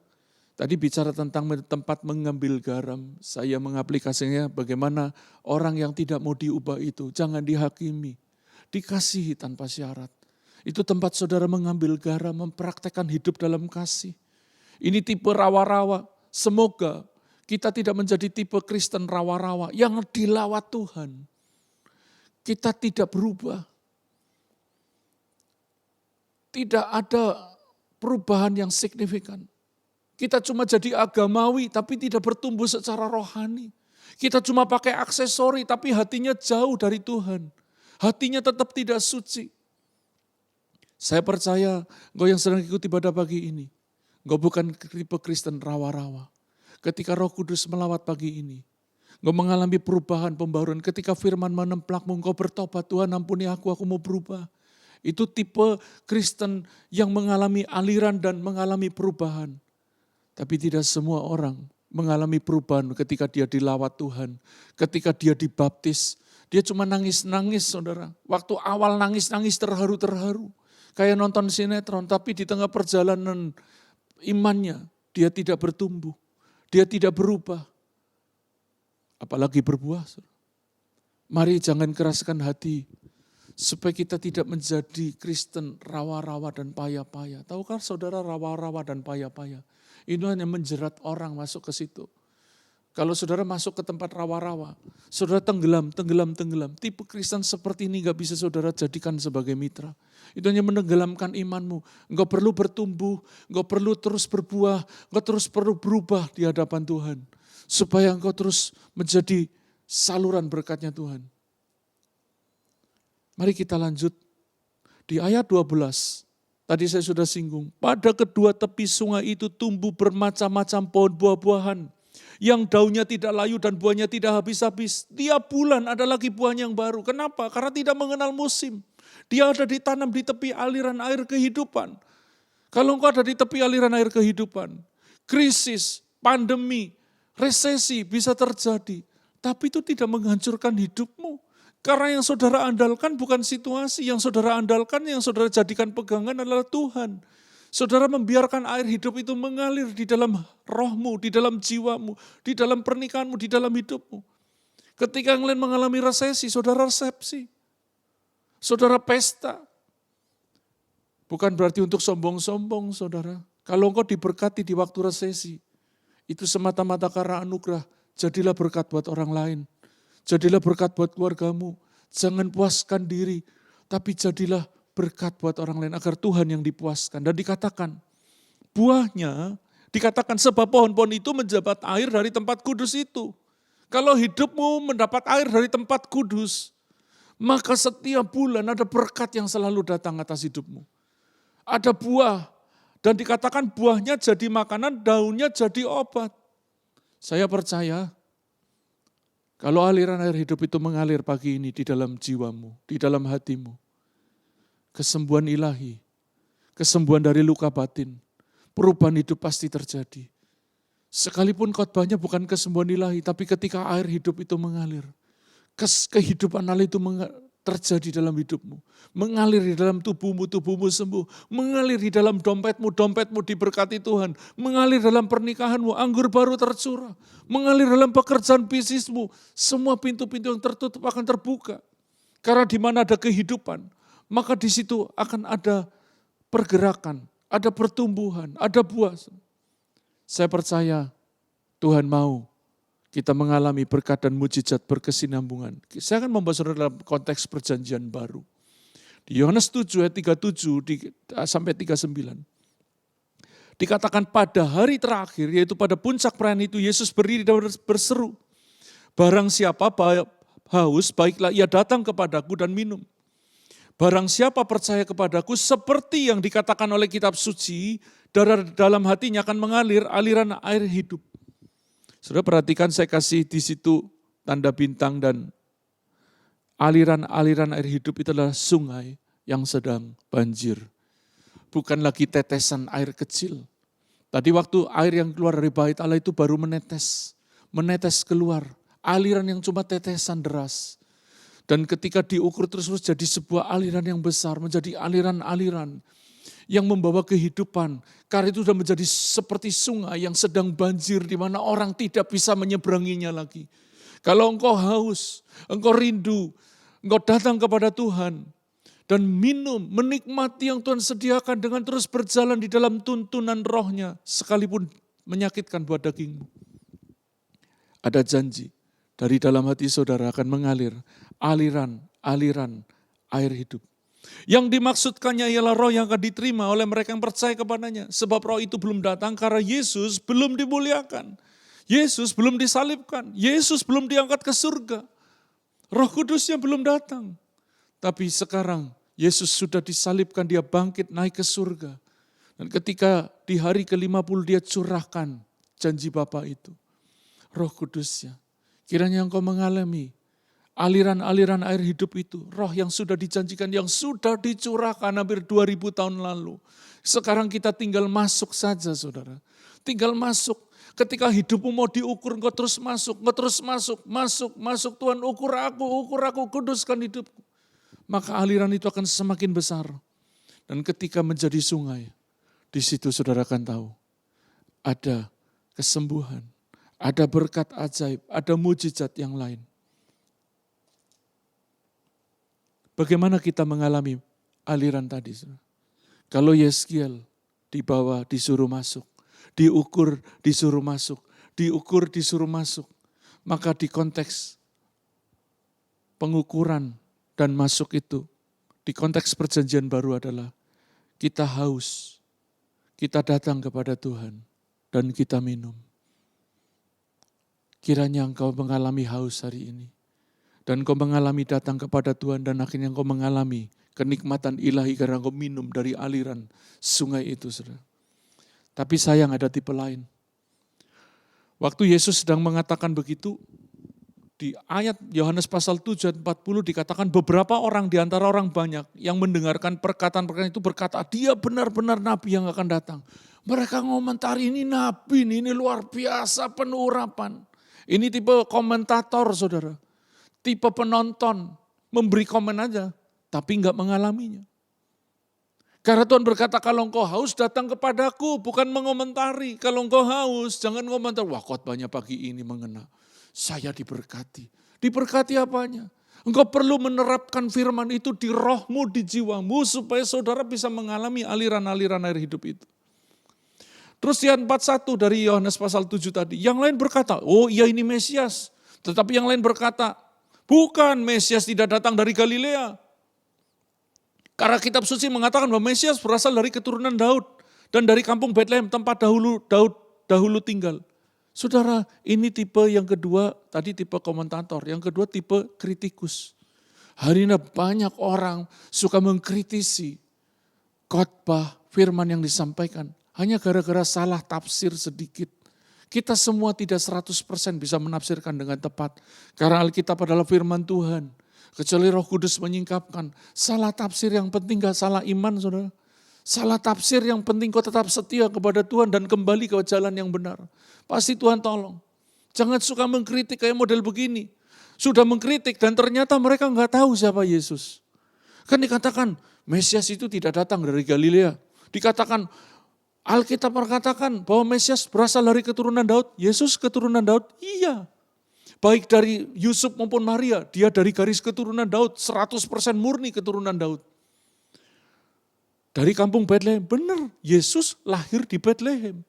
tadi bicara tentang tempat mengambil garam, saya mengaplikasinya bagaimana orang yang tidak mau diubah itu, jangan dihakimi, dikasihi tanpa syarat. Itu tempat saudara mengambil garam, mempraktekkan hidup dalam kasih. Ini tipe rawa-rawa, semoga kita tidak menjadi tipe Kristen rawa-rawa yang dilawat Tuhan. Kita tidak berubah. Tidak ada perubahan yang signifikan. Kita cuma jadi agamawi tapi tidak bertumbuh secara rohani. Kita cuma pakai aksesori tapi hatinya jauh dari Tuhan. Hatinya tetap tidak suci. Saya percaya engkau yang sedang ikuti ibadah pagi ini, engkau bukan tipe Kristen rawa-rawa. Ketika Roh Kudus melawat pagi ini, engkau mengalami perubahan, pembaruan. Ketika firman menempelakmu, engkau bertobat, Tuhan ampuni aku mau berubah. Itu tipe Kristen yang mengalami aliran dan mengalami perubahan. Tapi tidak semua orang mengalami perubahan ketika dia dilawat Tuhan. Ketika dia dibaptis, dia cuma nangis-nangis saudara. Waktu awal nangis-nangis terharu-terharu. Kayak nonton sinetron, tapi di tengah perjalanan imannya, dia tidak bertumbuh. Dia tidak berubah. Apalagi berbuah. Mari jangan keraskan hati. Supaya kita tidak menjadi Kristen rawa-rawa dan paya-paya. Tahukah saudara rawa-rawa dan paya-paya? Ini hanya menjerat orang masuk ke situ. Kalau saudara masuk ke tempat rawa-rawa, saudara tenggelam. Tipe Kristen seperti ini gak bisa saudara jadikan sebagai mitra. Itu hanya menenggelamkan imanmu. Engkau perlu bertumbuh, engkau perlu terus berbuah, engkau terus perlu berubah di hadapan Tuhan. Supaya engkau terus menjadi saluran berkatnya Tuhan. Mari kita lanjut di ayat 12. Tadi saya sudah singgung. Pada kedua tepi sungai itu tumbuh bermacam-macam pohon buah-buahan. Yang daunnya tidak layu dan buahnya tidak habis-habis. Tiap bulan ada lagi buahnya yang baru. Kenapa? Karena tidak mengenal musim. Dia ada ditanam di tepi aliran air kehidupan. Kalau engkau ada di tepi aliran air kehidupan, krisis, pandemi, resesi bisa terjadi. Tapi itu tidak menghancurkan hidupmu. Karena yang saudara andalkan bukan situasi, yang saudara andalkan, yang saudara jadikan pegangan adalah Tuhan. Saudara membiarkan air hidup itu mengalir di dalam rohmu, di dalam jiwamu, di dalam pernikahanmu, di dalam hidupmu. Ketika kalian mengalami resesi, saudara resepsi. Saudara pesta. Bukan berarti untuk sombong-sombong saudara. Kalau engkau diberkati di waktu resesi, itu semata-mata karena anugerah, jadilah berkat buat orang lain. Jadilah berkat buat keluargamu. Jangan puaskan diri, tapi jadilah berkat buat orang lain agar Tuhan yang dipuaskan. Dan dikatakan, buahnya, dikatakan sebab pohon-pohon itu menjabat air dari tempat kudus itu. Kalau hidupmu mendapat air dari tempat kudus, maka setiap bulan ada berkat yang selalu datang atas hidupmu. Ada buah, dan dikatakan buahnya jadi makanan, daunnya jadi obat. Saya percaya, kalau aliran air hidup itu mengalir pagi ini di dalam jiwamu, di dalam hatimu, kesembuhan ilahi, kesembuhan dari luka batin, perubahan hidup pasti terjadi. Sekalipun khotbahnya bukan kesembuhan ilahi, tapi ketika air hidup itu mengalir, kehidupan Allah itu terjadi dalam hidupmu. Mengalir di dalam tubuhmu sembuh. Mengalir di dalam dompetmu diberkati Tuhan. Mengalir dalam pernikahanmu, anggur baru tercurah. Mengalir dalam pekerjaan bisnismu, semua pintu-pintu yang tertutup akan terbuka. Karena di mana ada kehidupan, maka di situ akan ada pergerakan, ada pertumbuhan, ada buah. Saya percaya Tuhan mau kita mengalami berkat dan mujizat berkesinambungan. Saya akan membahas dalam konteks perjanjian baru. Di Yohanes 7 ayat 37 sampai 39. Dikatakan pada hari terakhir, yaitu pada puncak perayaan itu, Yesus berdiri dan berseru, barang siapa haus, baiklah ia datang kepadaku dan minum. Barang siapa percaya kepadaku, seperti yang dikatakan oleh kitab suci, dari dalam hatinya akan mengalir aliran air hidup. Saudara perhatikan, saya kasih di situ tanda bintang, dan aliran-aliran air hidup itu adalah sungai yang sedang banjir. Bukan lagi tetesan air kecil. Tadi waktu air yang keluar dari bait Allah itu baru menetes keluar. Aliran yang cuma tetesan deras. Dan ketika diukur terus jadi sebuah aliran yang besar, menjadi aliran-aliran yang membawa kehidupan. Karena itu sudah menjadi seperti sungai yang sedang banjir di mana orang tidak bisa menyeberanginya lagi. Kalau engkau haus, engkau rindu, engkau datang kepada Tuhan dan minum, menikmati yang Tuhan sediakan dengan terus berjalan di dalam tuntunan rohnya, sekalipun menyakitkan buat dagingmu. Ada janji, dari dalam hati saudara akan mengalir aliran air hidup. Yang dimaksudkannya ialah roh yang akan diterima oleh mereka yang percaya kepadanya. Sebab roh itu belum datang karena Yesus belum dimuliakan. Yesus belum disalibkan. Yesus belum diangkat ke surga. Roh Kudusnya belum datang. Tapi sekarang Yesus sudah disalibkan, dia bangkit naik ke surga. Dan ketika di hari ke-50 dia curahkan janji Bapa itu. Roh Kudusnya. Kiranya engkau mengalami aliran-aliran air hidup itu, roh yang sudah dijanjikan, yang sudah dicurahkan hampir 2000 tahun lalu. Sekarang kita tinggal masuk saja saudara. Tinggal masuk. Ketika hidupmu mau diukur, engkau terus masuk, masuk. Tuhan ukur aku, kuduskan hidupku. Maka aliran itu akan semakin besar. Dan ketika menjadi sungai, di situ saudara akan tahu, ada kesembuhan, ada berkat ajaib, ada mujizat yang lain. Bagaimana kita mengalami aliran tadi? Kalau Yeskiel dibawa, disuruh masuk, diukur, disuruh masuk, maka di konteks pengukuran dan masuk itu, di konteks perjanjian baru adalah kita haus, kita datang kepada Tuhan dan kita minum. Kiranya engkau mengalami haus hari ini. Dan kau mengalami datang kepada Tuhan dan akhirnya kau mengalami kenikmatan ilahi karena kau minum dari aliran sungai itu. Saudara. Tapi sayang ada tipe lain. Waktu Yesus sedang mengatakan begitu, di ayat Yohanes pasal 7 ayat 40 dikatakan beberapa orang di antara orang banyak yang mendengarkan perkataan-perkataan itu berkata, dia benar-benar nabi yang akan datang. Mereka ngomentari ini nabi, ini luar biasa penuh urapan. Ini tipe komentator saudara. Tipe penonton, memberi komen aja, tapi enggak mengalaminya. Karena Tuhan berkata, kalau engkau haus datang kepadaku, bukan mengomentari. Kalau engkau haus, jangan komentar, wah khotbahnya pagi ini mengena. Saya diberkati. Diberkati apanya? Engkau perlu menerapkan firman itu di rohmu, di jiwamu, supaya saudara bisa mengalami aliran-aliran air hidup itu. Terus yang 41 dari Yohanes pasal 7 tadi, yang lain berkata, oh iya ini Mesias. Tetapi yang lain berkata, bukan, Mesias tidak datang dari Galilea. Karena kitab suci mengatakan bahwa Mesias berasal dari keturunan Daud. Dan dari kampung Bethlehem, tempat Daud dahulu tinggal. Saudara, ini tipe yang kedua, tadi tipe komentator. Yang kedua tipe kritikus. Hari ini banyak orang suka mengkritisi khotbah firman yang disampaikan. Hanya gara-gara salah tafsir sedikit. Kita semua tidak 100% bisa menafsirkan dengan tepat. Karena Alkitab adalah firman Tuhan. Kecuali Roh Kudus menyingkapkan. Salah tafsir yang penting gak salah iman saudara. Salah tafsir yang penting kau tetap setia kepada Tuhan dan kembali ke jalan yang benar. Pasti Tuhan tolong. Jangan suka mengkritik kayak model begini. sudah mengkritik dan ternyata mereka nggak tahu siapa Yesus. Kan dikatakan Mesias itu tidak datang dari Galilea. Dikatakan Alkitab mengatakan bahwa Mesias berasal dari keturunan Daud. Yesus keturunan Daud? Iya. Baik dari Yusuf maupun Maria, dia dari garis keturunan Daud, 100% murni keturunan Daud. Dari kampung Betlehem, benar, Yesus lahir di Betlehem.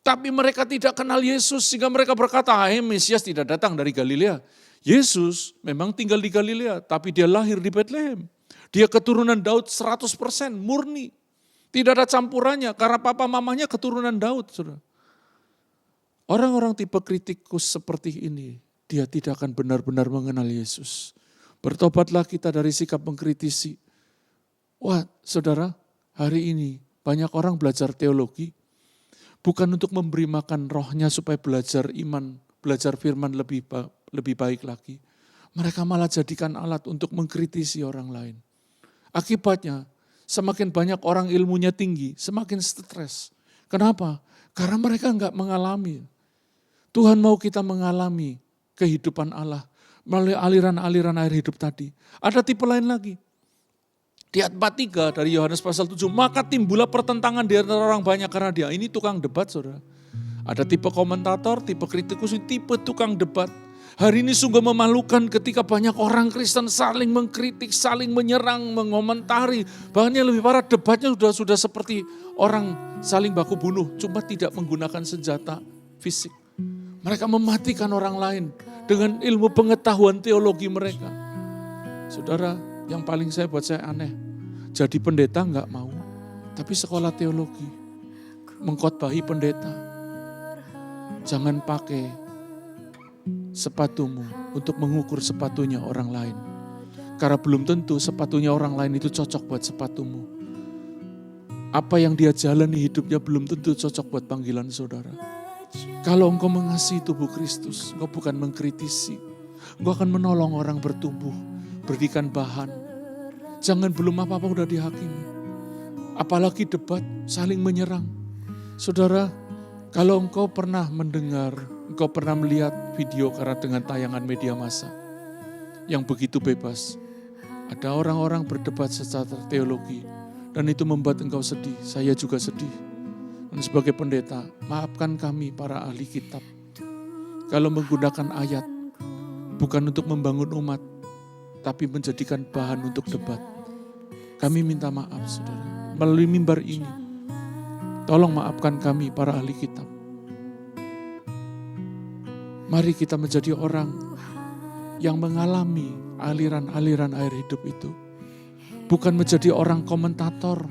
Tapi mereka tidak kenal Yesus sehingga mereka berkata, Mesias tidak datang dari Galilea. Yesus memang tinggal di Galilea, tapi dia lahir di Betlehem. Dia keturunan Daud 100% murni. Tidak ada campurannya karena papa mamanya keturunan Daud. Saudara. Orang-orang tipe kritikus seperti ini, dia tidak akan benar-benar mengenal Yesus. Bertobatlah kita dari sikap mengkritisi. Wah saudara, hari ini banyak orang belajar teologi, bukan untuk memberi makan rohnya supaya belajar iman, belajar firman lebih baik lagi. Mereka malah jadikan alat untuk mengkritisi orang lain. Akibatnya, semakin banyak orang ilmunya tinggi, semakin stres. Kenapa? Karena mereka enggak mengalami. Tuhan mau kita mengalami kehidupan Allah melalui aliran-aliran air hidup tadi. Ada tipe lain lagi. Di ayat 43 dari Yohanes pasal 7, maka timbullah pertentangan di antara orang banyak karena dia. Ini tukang debat, saudara. Ada tipe komentator, tipe kritikus, tipe tukang debat. Hari ini sungguh memalukan ketika banyak orang Kristen saling mengkritik, saling menyerang, mengomentari. Bahkan yang lebih parah, debatnya sudah seperti orang saling baku bunuh, cuma tidak menggunakan senjata fisik. Mereka mematikan orang lain dengan ilmu pengetahuan teologi mereka. Saudara, yang paling buat saya aneh, jadi pendeta enggak mau, tapi sekolah teologi, mengkhotbahi pendeta. Jangan pakai sepatumu untuk mengukur sepatunya orang lain. Karena belum tentu sepatunya orang lain itu cocok buat sepatumu. Apa yang dia jalani hidupnya belum tentu cocok buat panggilan saudara. Kalau engkau mengasihi tubuh Kristus, engkau bukan mengkritisi. Engkau akan menolong orang bertumbuh, berikan bahan. Jangan belum apa-apa udah dihakimi. Apalagi debat, saling menyerang. Saudara, kalau engkau pernah mendengar, engkau pernah melihat video karena dengan tayangan media massa yang begitu bebas. Ada orang-orang berdebat secara teologi dan itu membuat engkau sedih. Saya juga sedih. Dan sebagai pendeta, maafkan kami para ahli kitab. Kalau menggunakan ayat bukan untuk membangun umat, tapi menjadikan bahan untuk debat. Kami minta maaf saudara. Melalui mimbar ini, tolong maafkan kami para ahli kitab. Mari kita menjadi orang yang mengalami aliran-aliran air hidup itu. Bukan menjadi orang komentator,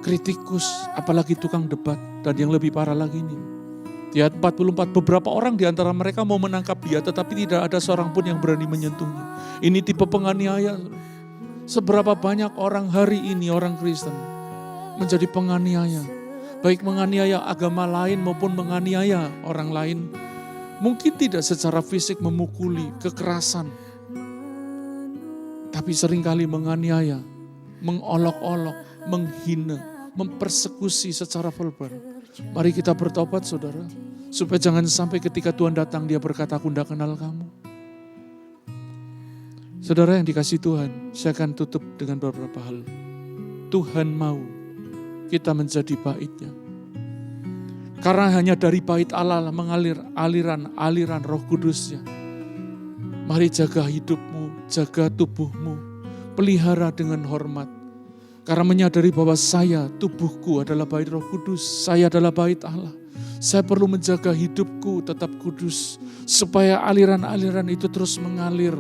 kritikus, apalagi tukang debat. Dan yang lebih parah lagi ini. Di ayat 44, beberapa orang di antara mereka mau menangkap dia, tetapi tidak ada seorang pun yang berani menyentuhnya. Ini tipe penganiaya. Seberapa banyak orang hari ini, orang Kristen, menjadi penganiaya. Baik menganiaya agama lain maupun menganiaya orang lain. Mungkin tidak secara fisik memukuli, kekerasan. Tapi seringkali menganiaya, mengolok-olok, menghina, mempersekusi secara verbal. Mari kita bertobat saudara. Supaya jangan sampai ketika Tuhan datang dia berkata, aku tidak kenal kamu. Saudara yang dikasihi Tuhan, saya akan tutup dengan beberapa hal. Tuhan mau kita menjadi baitnya. Karena hanya dari bait Allah mengalir aliran roh kudusnya. Mari jaga hidupmu, jaga tubuhmu, pelihara dengan hormat. Karena menyadari bahwa saya, tubuhku adalah bait roh kudus, saya adalah bait Allah. Saya perlu menjaga hidupku tetap kudus, supaya aliran-aliran itu terus mengalir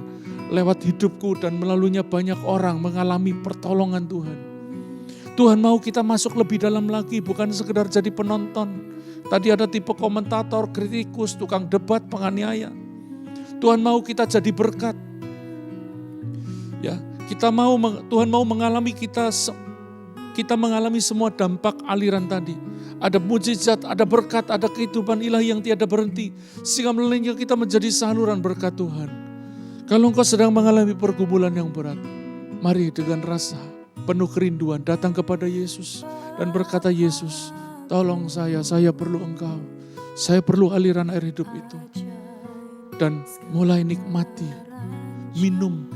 lewat hidupku dan melaluinya banyak orang mengalami pertolongan Tuhan. Tuhan mau kita masuk lebih dalam lagi, bukan sekedar jadi penonton. Tadi ada tipe komentator, kritikus, tukang debat, penganiaya. Tuhan mau kita jadi berkat. Ya, Tuhan mau mengalami kita mengalami semua dampak aliran tadi. Ada mujizat, ada berkat, ada kehidupan ilahi yang tiada berhenti. Sehingga melalui kita menjadi saluran berkat Tuhan. Kalau engkau sedang mengalami pergumulan yang berat, mari dengan rasa penuh kerinduan datang kepada Yesus dan berkata, Yesus, tolong saya perlu Engkau. Saya perlu aliran air hidup itu. Dan mulai nikmati minum.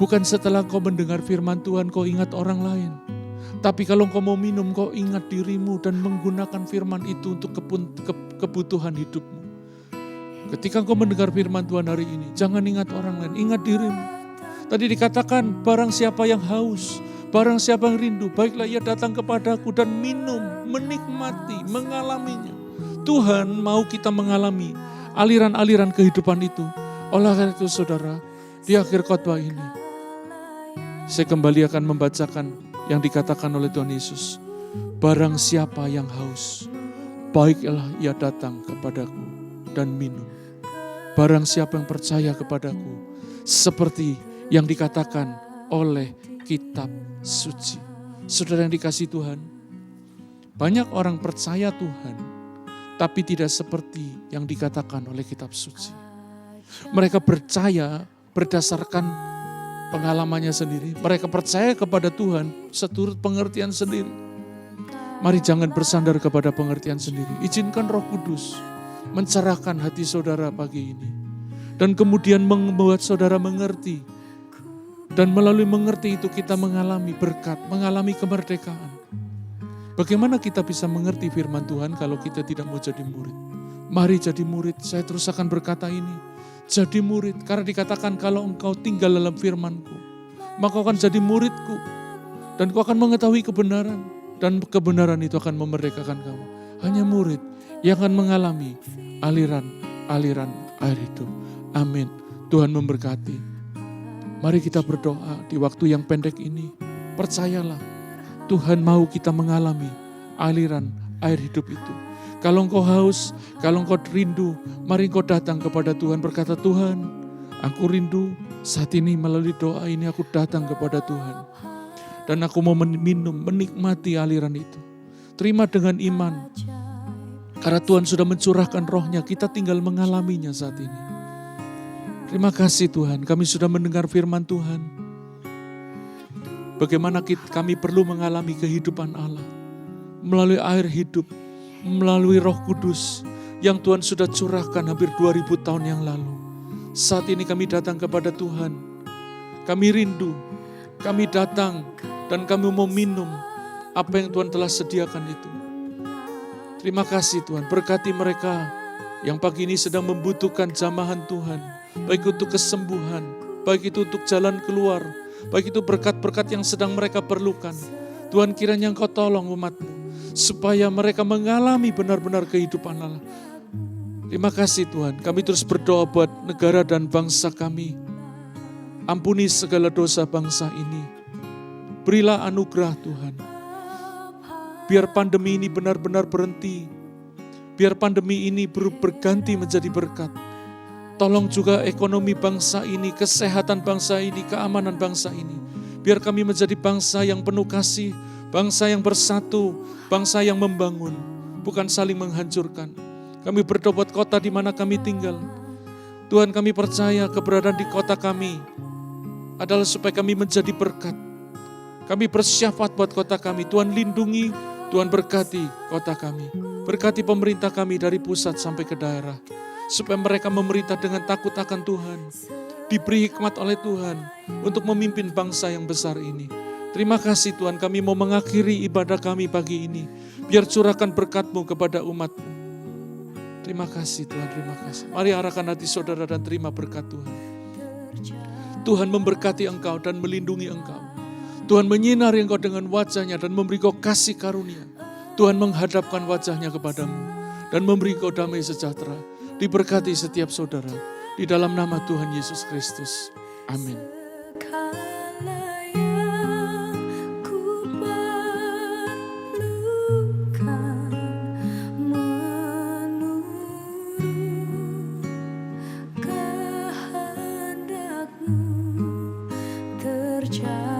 Bukan setelah kau mendengar firman Tuhan kau ingat orang lain. Tapi kalau kau mau minum, kau ingat dirimu dan menggunakan firman itu untuk kebutuhan hidupmu. Ketika kau mendengar firman Tuhan hari ini, jangan ingat orang lain, ingat dirimu. Tadi dikatakan, barang siapa yang haus, barang siapa yang rindu, baiklah ia datang kepadaku dan minum, menikmati, mengalaminya. Tuhan mau kita mengalami aliran-aliran kehidupan itu. Oleh karena itu saudara, di akhir khotbah ini, saya kembali akan membacakan yang dikatakan oleh Tuhan Yesus. Barang siapa yang haus, baiklah ia datang kepadaku dan minum. Barang siapa yang percaya kepadaku, seperti yang dikatakan oleh kitab suci. Saudara yang dikasihi Tuhan, banyak orang percaya Tuhan, tapi tidak seperti yang dikatakan oleh kitab suci. Mereka percaya berdasarkan pengalamannya sendiri. Mereka percaya kepada Tuhan seturut pengertian sendiri. Mari jangan bersandar kepada pengertian sendiri. Izinkan Roh Kudus mencerahkan hati saudara pagi ini. Dan kemudian membuat saudara mengerti. Dan melalui mengerti itu kita mengalami berkat, mengalami kemerdekaan. Bagaimana kita bisa mengerti firman Tuhan kalau kita tidak mau jadi murid? Mari jadi murid, saya terus akan berkata ini. Jadi murid, karena dikatakan kalau engkau tinggal dalam firman-Ku, maka akan jadi murid-Ku. Dan kau akan mengetahui kebenaran, dan kebenaran itu akan memerdekakan kamu. Hanya murid yang akan mengalami aliran air hidup. Amin. Tuhan memberkati. Mari kita berdoa di waktu yang pendek ini. Percayalah, Tuhan mau kita mengalami aliran air hidup itu. Kalau engkau haus, kalau engkau rindu, mari engkau datang kepada Tuhan berkata, Tuhan, aku rindu saat ini melalui doa ini aku datang kepada Tuhan. Dan aku mau minum, menikmati aliran itu. Terima dengan iman. Karena Tuhan sudah mencurahkan rohnya, kita tinggal mengalaminya saat ini. Terima kasih Tuhan, kami sudah mendengar firman Tuhan. Bagaimana kami perlu mengalami kehidupan Allah. Melalui air hidup, melalui Roh Kudus yang Tuhan sudah curahkan hampir 2000 tahun yang lalu. Saat ini kami datang kepada Tuhan. Kami rindu, kami datang dan kami mau minum apa yang Tuhan telah sediakan itu. Terima kasih Tuhan, berkati mereka yang pagi ini sedang membutuhkan jamahan Tuhan. Baik untuk kesembuhan, baik itu untuk jalan keluar, baik itu berkat-berkat yang sedang mereka perlukan. Tuhan kiranya Engkau tolong umat-Mu, supaya mereka mengalami benar-benar kehidupan Allah. Terima kasih Tuhan, kami terus berdoa buat negara dan bangsa kami. Ampuni segala dosa bangsa ini. Berilah anugerah Tuhan. Biar pandemi ini benar-benar berhenti. Biar pandemi ini berganti menjadi berkat. Tolong juga ekonomi bangsa ini, kesehatan bangsa ini, keamanan bangsa ini. Biar kami menjadi bangsa yang penuh kasih, bangsa yang bersatu, bangsa yang membangun, bukan saling menghancurkan. Kami berdoa buat kota di mana kami tinggal. Tuhan, kami percaya keberadaan di kota kami adalah supaya kami menjadi berkat. Kami bersyafaat buat kota kami. Tuhan lindungi, Tuhan berkati kota kami. Berkati pemerintah kami dari pusat sampai ke daerah. Supaya mereka memerintah dengan takut akan Tuhan. Diberi hikmat oleh Tuhan untuk memimpin bangsa yang besar ini. Terima kasih Tuhan, kami mau mengakhiri ibadah kami pagi ini. Biar curahkan berkat-Mu kepada umat-Mu. Terima kasih Tuhan, terima kasih. Mari arahkan hati saudara dan terima berkat Tuhan. Tuhan memberkati engkau dan melindungi engkau. Tuhan menyinari engkau dengan wajahnya dan memberi kau kasih karunia. Tuhan menghadapkan wajahnya kepadamu dan memberi kau damai sejahtera. Diberkati setiap saudara. Di dalam nama Tuhan Yesus Kristus. Amin. Terjadi